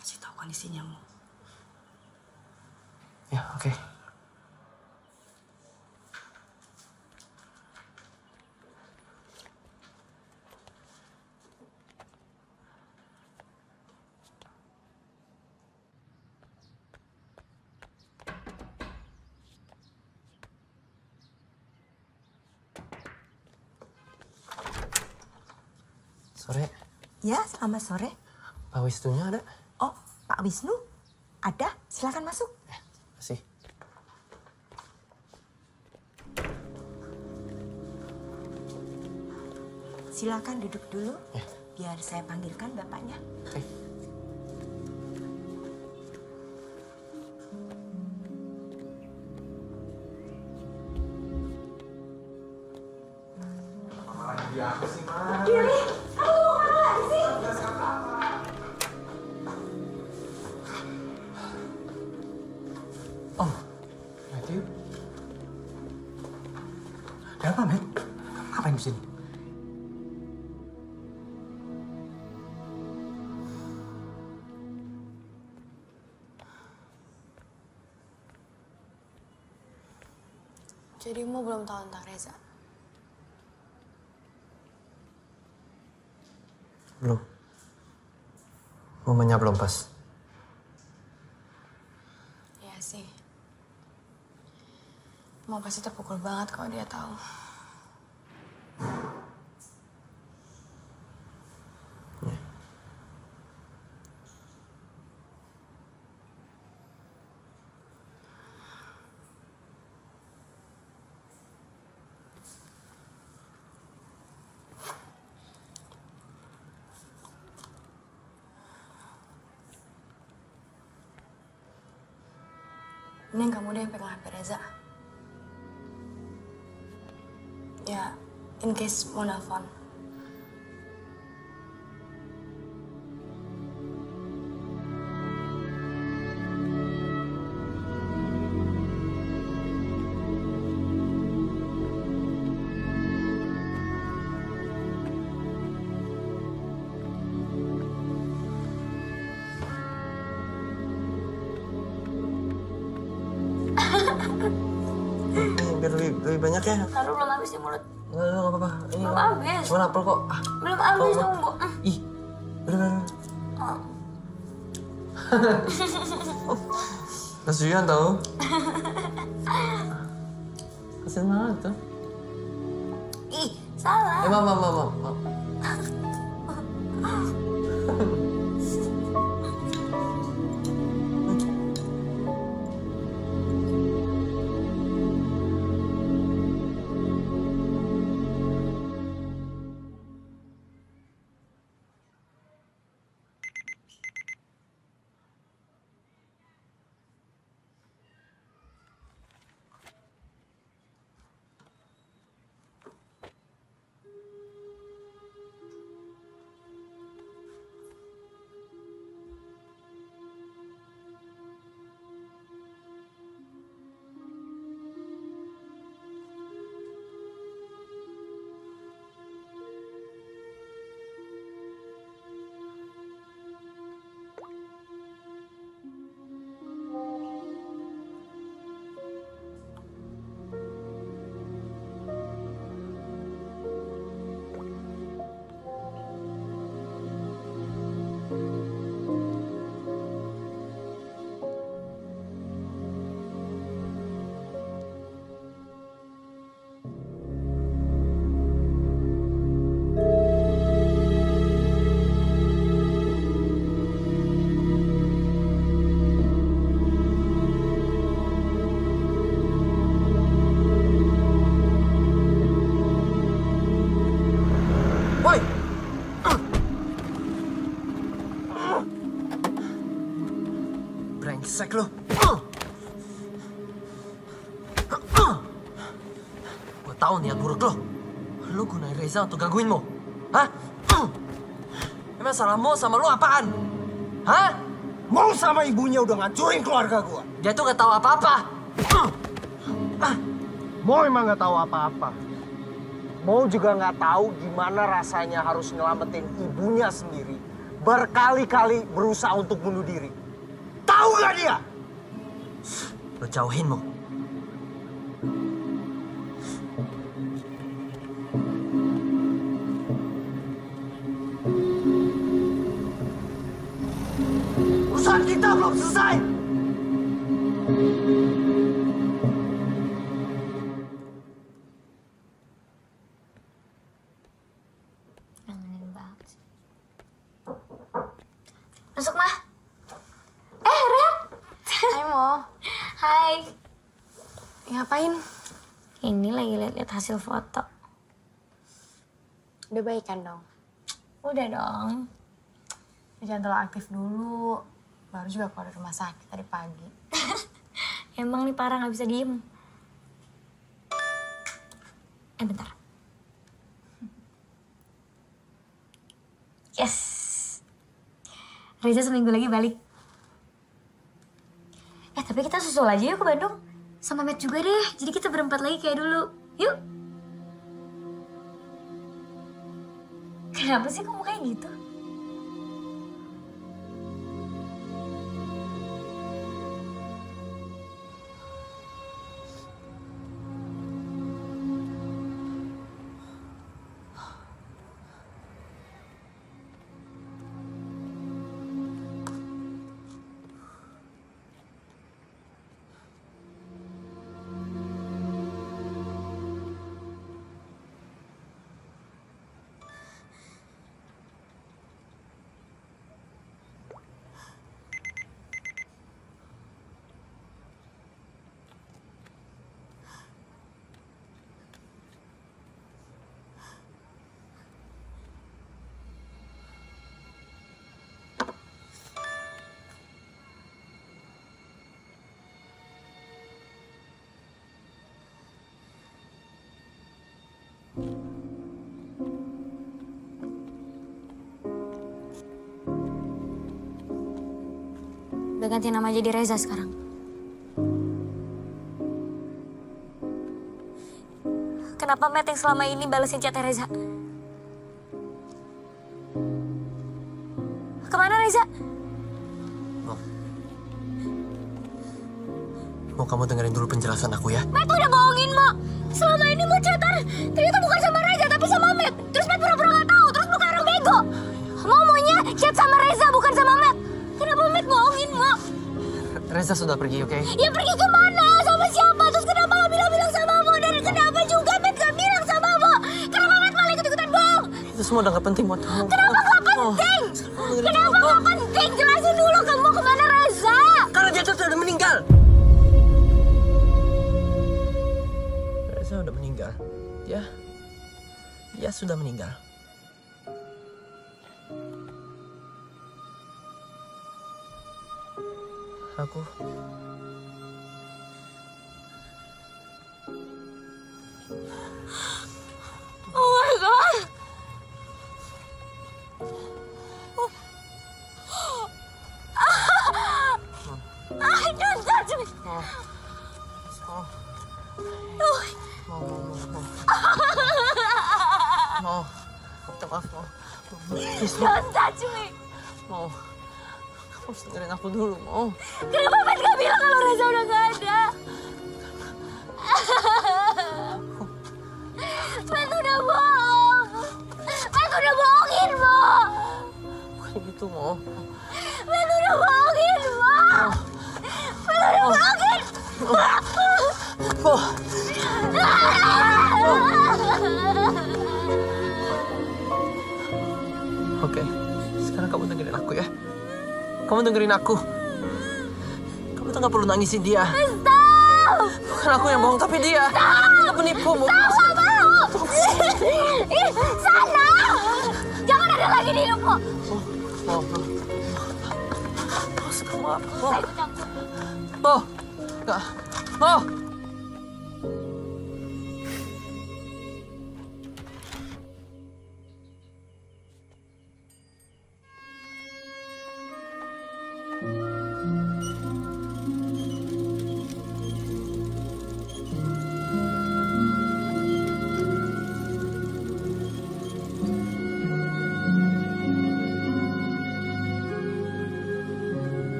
Kasih tahu kondisinya Mu. Ya, oke. Sore, Ya, selamat sore. Pak Wisnunya ada? Oh, Pak Wisnu? Ada? Silakan masuk. Masih. Silakan duduk dulu. Biar saya panggilkan bapaknya. Oke. Kiri, kamu mau kemana lagi sih? Oh, Matthew. Ada apa, Matt? Ngapain di sini? Jadi Mo belum tahu tentang Reza? Belum. Momennya belum pas. Iya sih. Mo pasti terpukul banget kalau dia tahu. Mending kamu deh yang pegang HP Reza. Ya, in case mau nelfon. Biar lebih banyak ya. Taruh belum habis di mulut. Nggak apa-apa. Ini Belum habis. cuma apel kok. Ah, Belum habis, tunggu. ih, udah. Kasihan tau. Kasihan banget tuh. Ih, salah. Mam. Brengsek lo. Gue tahu niat buruk lo. Lo gunain Reza untuk gangguin Mo. Hah? Emang salah Mo sama lo apaan? Hah? Mo sama ibunya udah ngancurin keluarga gua. Dia tuh gak tahu apa-apa. Mo emang gak tahu apa-apa. Mo juga gak tahu gimana rasanya harus nyelamatin ibunya sendiri. Berkali-kali berusaha untuk bunuh diri. Tahu gak dia? Lo jauhin Mo. Urusan kita belum selesai. Ngangenin banget sih. Masuk, Mah. Ren. Hai, Mo. Hai. Ngapain? Ini lagi lihat-lihat hasil foto. Udah baikan dong. Udah dong. Jangan terlalu aktif dulu. Baru juga keluar dari rumah sakit tadi pagi. Emang nih parah gak bisa diem. Bentar. Yes. Reza seminggu lagi balik. Tapi kita susul aja yuk ke Bandung. Sama Matt juga deh. Jadi kita berempat lagi kayak dulu. Yuk. Kenapa sih kamu kayak gitu? Udah ganti nama jadi Reza sekarang. Kenapa Matt yang selama ini balesin chatnya Reza? Kemana Reza? Mau kamu dengerin dulu penjelasan aku ya? Matt udah bohongin, Mo. Selama ini Mo chatan ternyata bukan sama Reza tapi sama Matt. Terus Matt pura-pura gak tahu, terus bukan orang bego. Mo maunya chat sama Reza bukan sama Matt. Kenapa Matt bohongin, Mo? Reza sudah pergi, oke? Ya pergi kemana? Sama siapa? Terus kenapa gak bilang-bilang sama Mo? Dan kenapa juga Matt gak bilang sama Mo? Kenapa Matt malah ikut-ikutan bohong? Itu semua udah gak penting buat kamu. Kenapa gak penting? Kenapa gak penting? Jelasin dulu kamu kemana Reza? Karena dia tuh udah meninggal. Reza udah meninggal. Dia sudah meninggal. Aku oh my god. Don't touch me. Mau, minta maaf, Mau. Don't touch me. Mau, kamu harus dengerin aku dulu, Mau. Kenapa Matt gak bilang kalau Reza udah gak ada? Matt udah bohong. Matt udah bohongin, Mo. Bukan gitu, Mau. Matt udah bohongin, Mo. Matt udah bohongin. Mo. Oke, sekarang kamu dengerin aku ya. Kamu dengerin aku. Kamu tuh gak perlu nangisin dia. Stop! Bukan aku yang bohong, tapi dia. Dia penipu, Mo. Stop, gak mau! Sana! Jangan ada lagi di hidupku. kamu apa? Mo. Saya ikut campur. Mo. Nggak. Mo.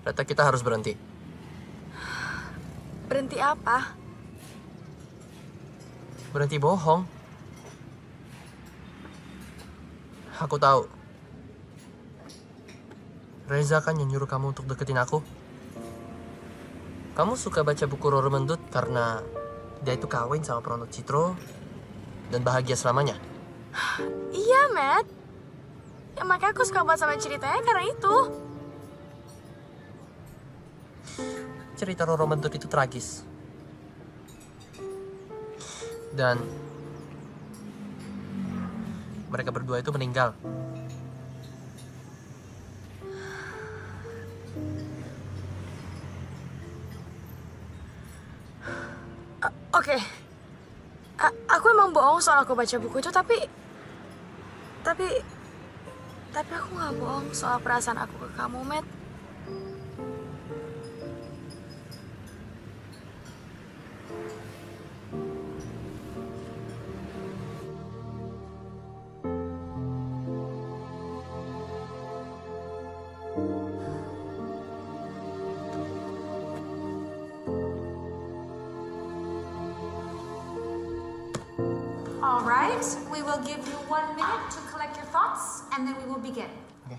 Reta, kita harus berhenti. Berhenti apa? Berhenti bohong. Aku tahu. Reza kan yang nyuruh kamu untuk deketin aku. Kamu suka baca buku Roro Mendut karena dia itu kawin sama Prono Citro dan bahagia selamanya. Iya, Matt. Ya makanya aku suka banget sama ceritanya karena itu. Cerita Roro Mendut itu tragis. Dan mereka berdua itu meninggal. Oke. Aku emang bohong soal aku baca buku itu, tapi aku nggak bohong soal perasaan aku ke kamu, Matt. All right, we will give you 1 minute to collect your thoughts, and then we will begin. Okay.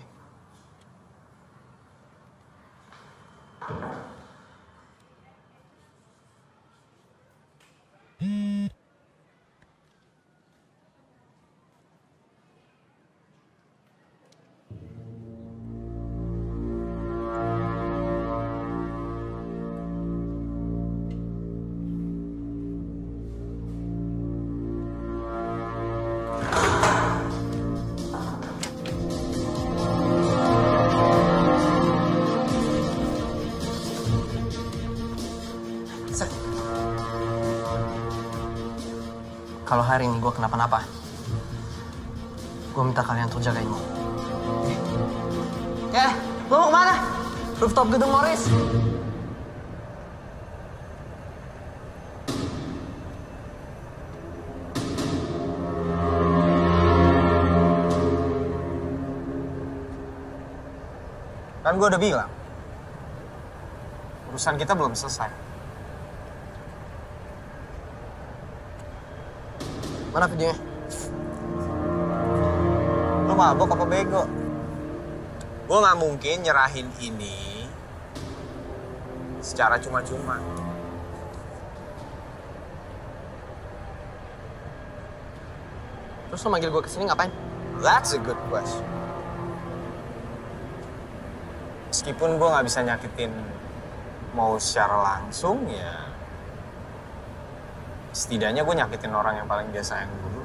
Kalau hari ini gue kenapa-napa, gue minta kalian untuk jagain Mo. Ya, lo mau kemana? Rooftop gedung Morris. Kan gue udah bilang, urusan kita belum selesai. Mana videonya? Lo mabok apa bego? Gue nggak mungkin nyerahin ini secara cuma-cuma. Terus lo manggil gue kesini ngapain? That's a good question. Meskipun gue nggak bisa nyakitin mau secara langsung, ya setidaknya gue nyakitin orang yang paling dia sayang dulu.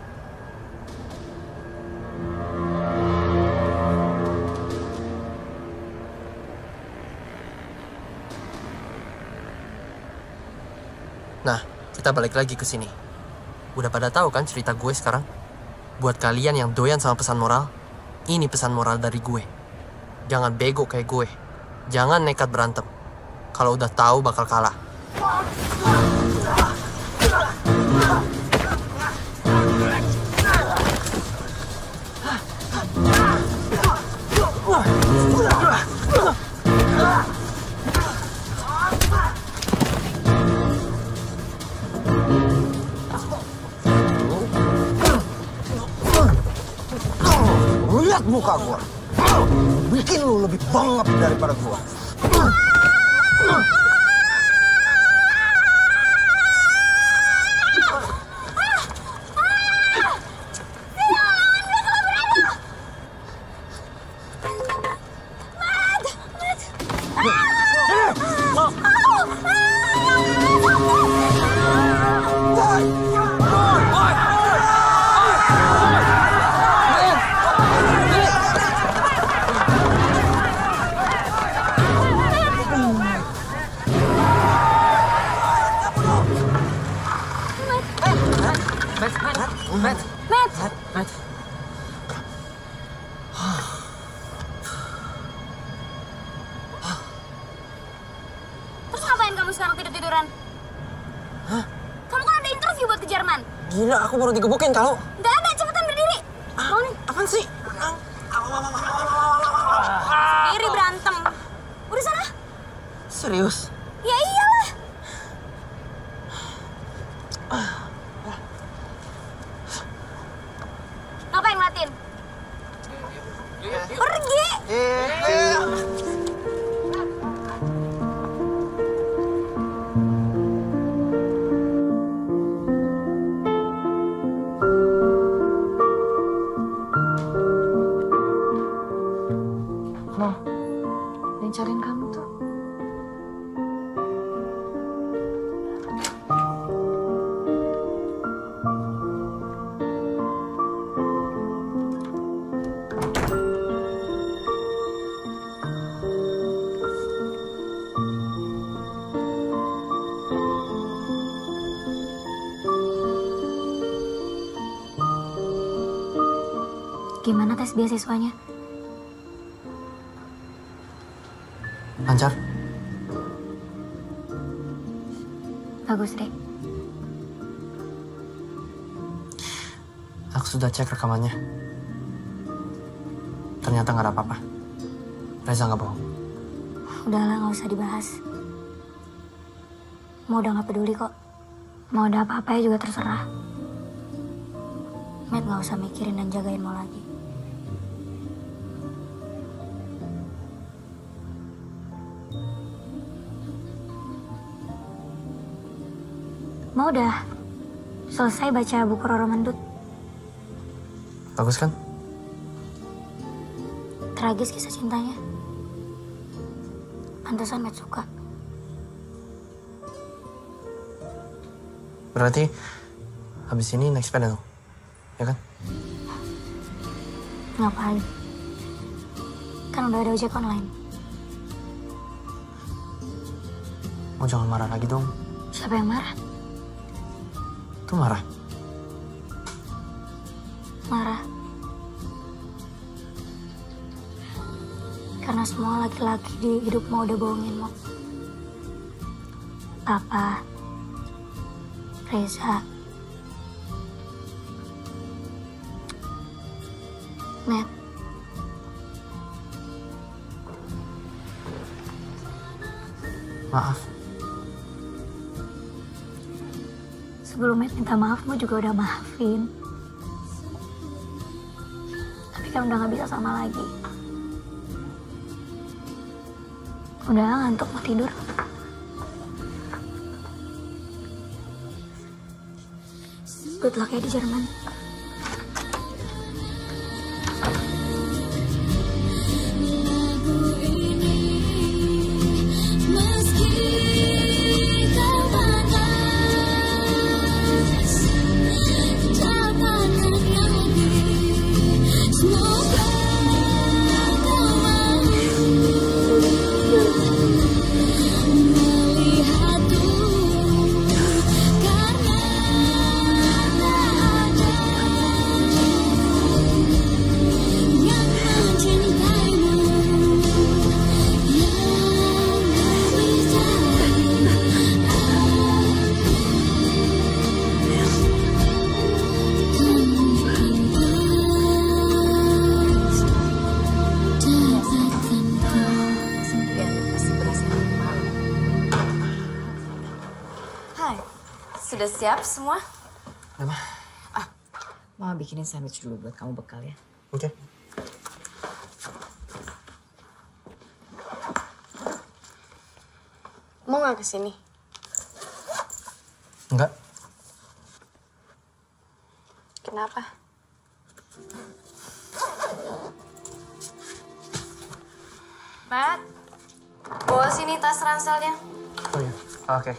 Nah, kita balik lagi ke sini. Udah pada tahu kan cerita gue sekarang? Buat kalian yang doyan sama pesan moral, ini pesan moral dari gue. Jangan bego kayak gue. Jangan nekat berantem. Kalau udah tahu bakal kalah. Lihat muka gua. Bikin lu lebih bangap daripada gua. Terus ngapain kamu sekarang tidur-tiduran? Hah? Kamu kan ada interview buat ke Jerman. Gila, aku baru digebukin tau. Nggak ada, cepetan berdiri. Bangunin. Apaan sih? Diri berantem. Udah sana. Serius? Ya iyalah. Ngapain ngeliatin? Pergi. Loh, yang cariin kamu tuh. Gimana tes beasiswanya? Lancar? Bagus deh. Aku sudah cek rekamannya. Ternyata nggak ada apa-apa. Reza nggak bohong. Udahlah, nggak usah dibahas. Mau udah nggak peduli kok. Mau ada apa-apa ya juga terserah. Matt nggak usah mikirin dan jagain mau lagi. Mau udah selesai baca buku Roro Mendut. Bagus kan? Tragis kisah cintanya. Pantesan Matt suka. Berarti habis ini naik sepeda dong? Ya kan? Ngapain? Kan udah ada ojek online. Mau jangan marah lagi dong. Siapa yang marah? Tuh marah. Marah. Karena semua laki-laki di hidupmu udah bohongin Mo. Papa, Reza, Matt. Maaf. Sebelum Matt minta maaf, gue juga udah maafin. Tapi kan udah gak bisa sama lagi. Udah ngantuk mau tidur. Good luck ya di Jerman. Sudah siap semua? Mama. Mama bikinin sandwich dulu buat kamu bekal ya. Oke. Mau nggak kesini? Enggak. Kenapa? Matt, bawa sini tas ranselnya. Oh iya, oke.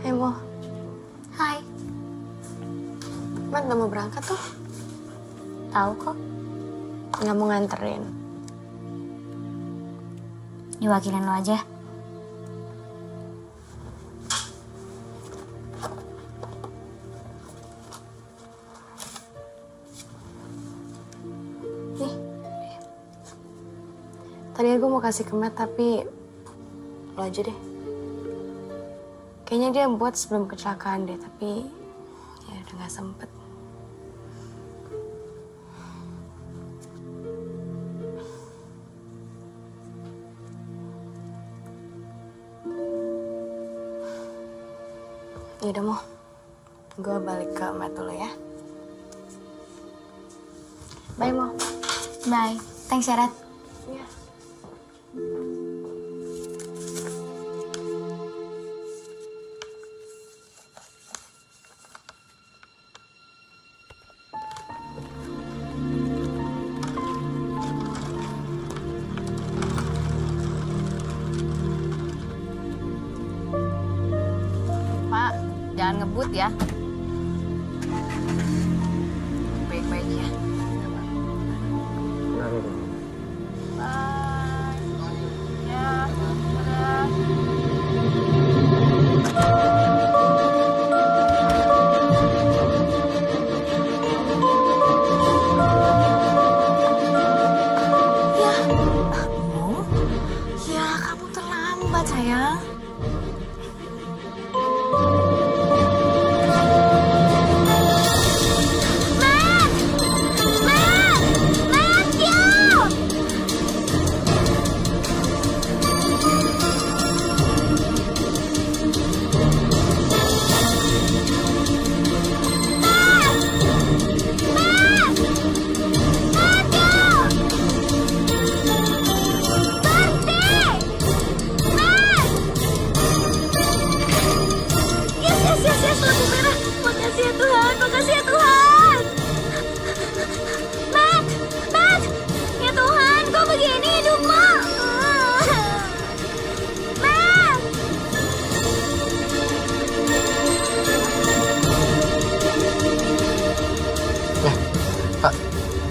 Hai Mo. Hai. Matt udah mau berangkat tuh. Tahu kok. Nggak mau nganterin. Diwakilin lo aja. Nih. Tadi gue mau kasih ke Matt tapi lo aja deh. Kayaknya dia buat sebelum kecelakaan deh, tapi ya udah nggak sempet. Yaudah Mo, gue balik ke Matt dulu ya. Bye Mo. Bye. Thanks ya, Rat. Iya. Pak, jangan ngebut ya. Baik-baik ya. Bye. Ya, dadah. Ya, kamu terlambat sayang.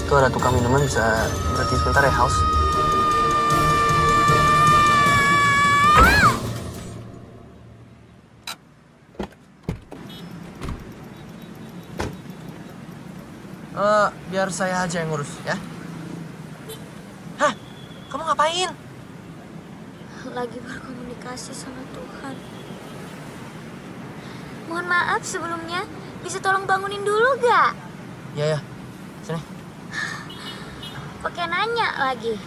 Itu ada tukang minuman, bisa berhenti sebentar ya, Haus? Biar saya aja yang ngurus, ya? Hah? Kamu ngapain? lagi berkomunikasi sama Tuhan. Mohon maaf sebelumnya, bisa tolong bangunin dulu gak? Ya, sini. Pakai nanya lagi.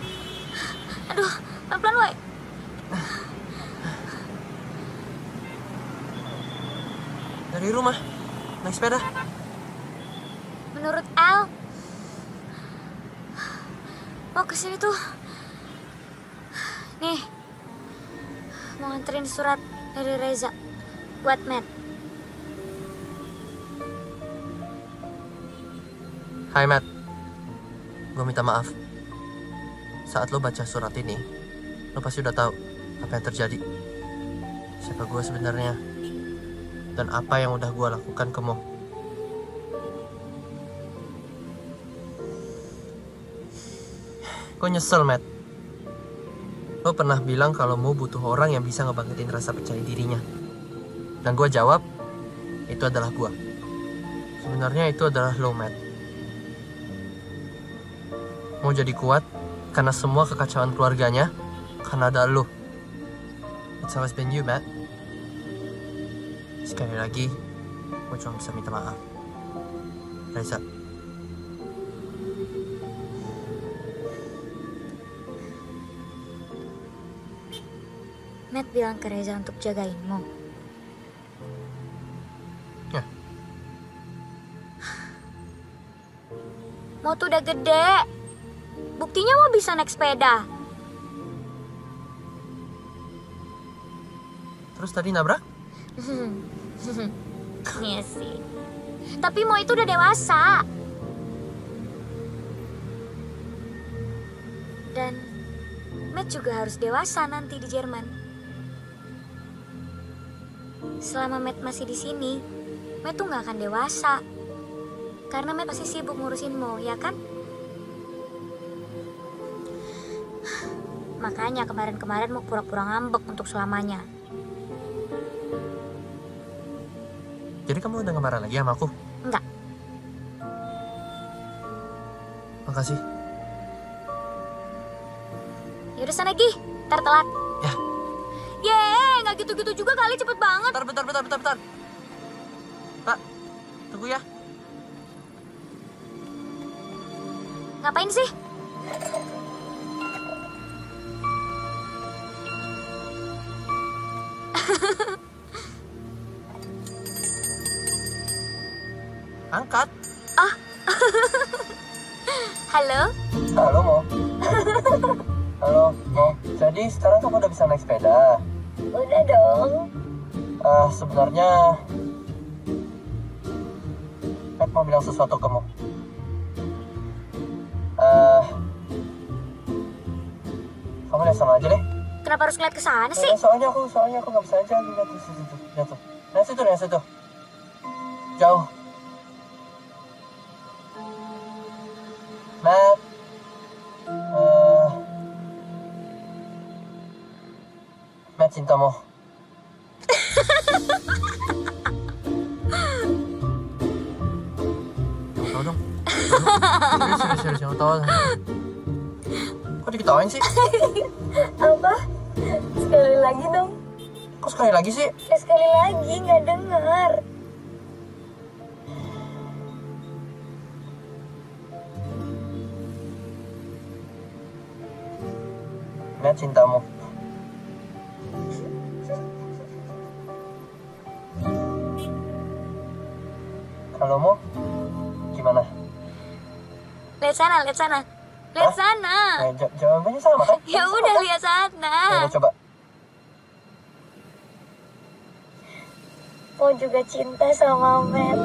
Aduh, pelan-pelan woy. Dari rumah, naik sepeda. Menurut Al, mau kesini tuh. Nih, mau nganterin surat dari Reza buat Matt. Hai Matt, gue minta maaf. Saat lo baca surat ini, lo pasti udah tahu apa yang terjadi. Siapa gue sebenarnya, dan apa yang udah gue lakukan ke Mo. Gue nyesel, Matt. Lo pernah bilang kalau Mo butuh orang yang bisa ngebangkitin rasa percaya dirinya. Dan gue jawab, itu adalah gue. Sebenarnya itu adalah lo, Matt. Mo jadi kuat karena semua kekacauan keluarganya karena ada lo. It's always been you, Matt. Sekali lagi, gue cuma bisa minta maaf. Reza. Matt bilang ke Reza untuk jagain Mo. Ya. Mo tuh udah gede. Buktinya Mo bisa naik sepeda. Terus tadi nabrak? Iya sih. Tapi Mo itu udah dewasa. Dan Matt juga harus dewasa nanti di Jerman. Selama Matt masih di sini, Matt tuh gak akan dewasa. Karena Matt pasti sibuk ngurusin Mo, ya kan? Makanya kemarin-kemarin Mo pura-pura ngambek untuk selamanya. Jadi kamu udah gak marah lagi sama aku? Enggak. Makasih. Yaudah sana Gi, ntar telat. Ya. Yeay, gak gitu-gitu juga kali, cepet banget. Bentar. Pak, tunggu ya. Ngapain sih? Angkat. Oh. Halo? Halo, Mo. Halo, Mo. Jadi sekarang kamu udah bisa naik sepeda? Udah dong. Sebenarnya Matt mau bilang sesuatu ke Mo. Kamu lihat sama aja deh. Kenapa harus ngeliat ke sana sih? Soalnya aku nggak bisa aja lihat di situ. Lihat situ. Jauh. Matt. Matt cinta Mo. Tahu dong. Serius, jangan tahu. Kok diketawain sih? Apa? Sekali lagi dong. Kok sekali lagi sih? Ya sekali lagi, nggak dengar. Matt cintamu. Kalau mau, gimana? Lihat sana. Lihat sana. Jawabannya sama kan? Ya udah lihat sana. Ya, coba. Mau juga cinta sama Matt.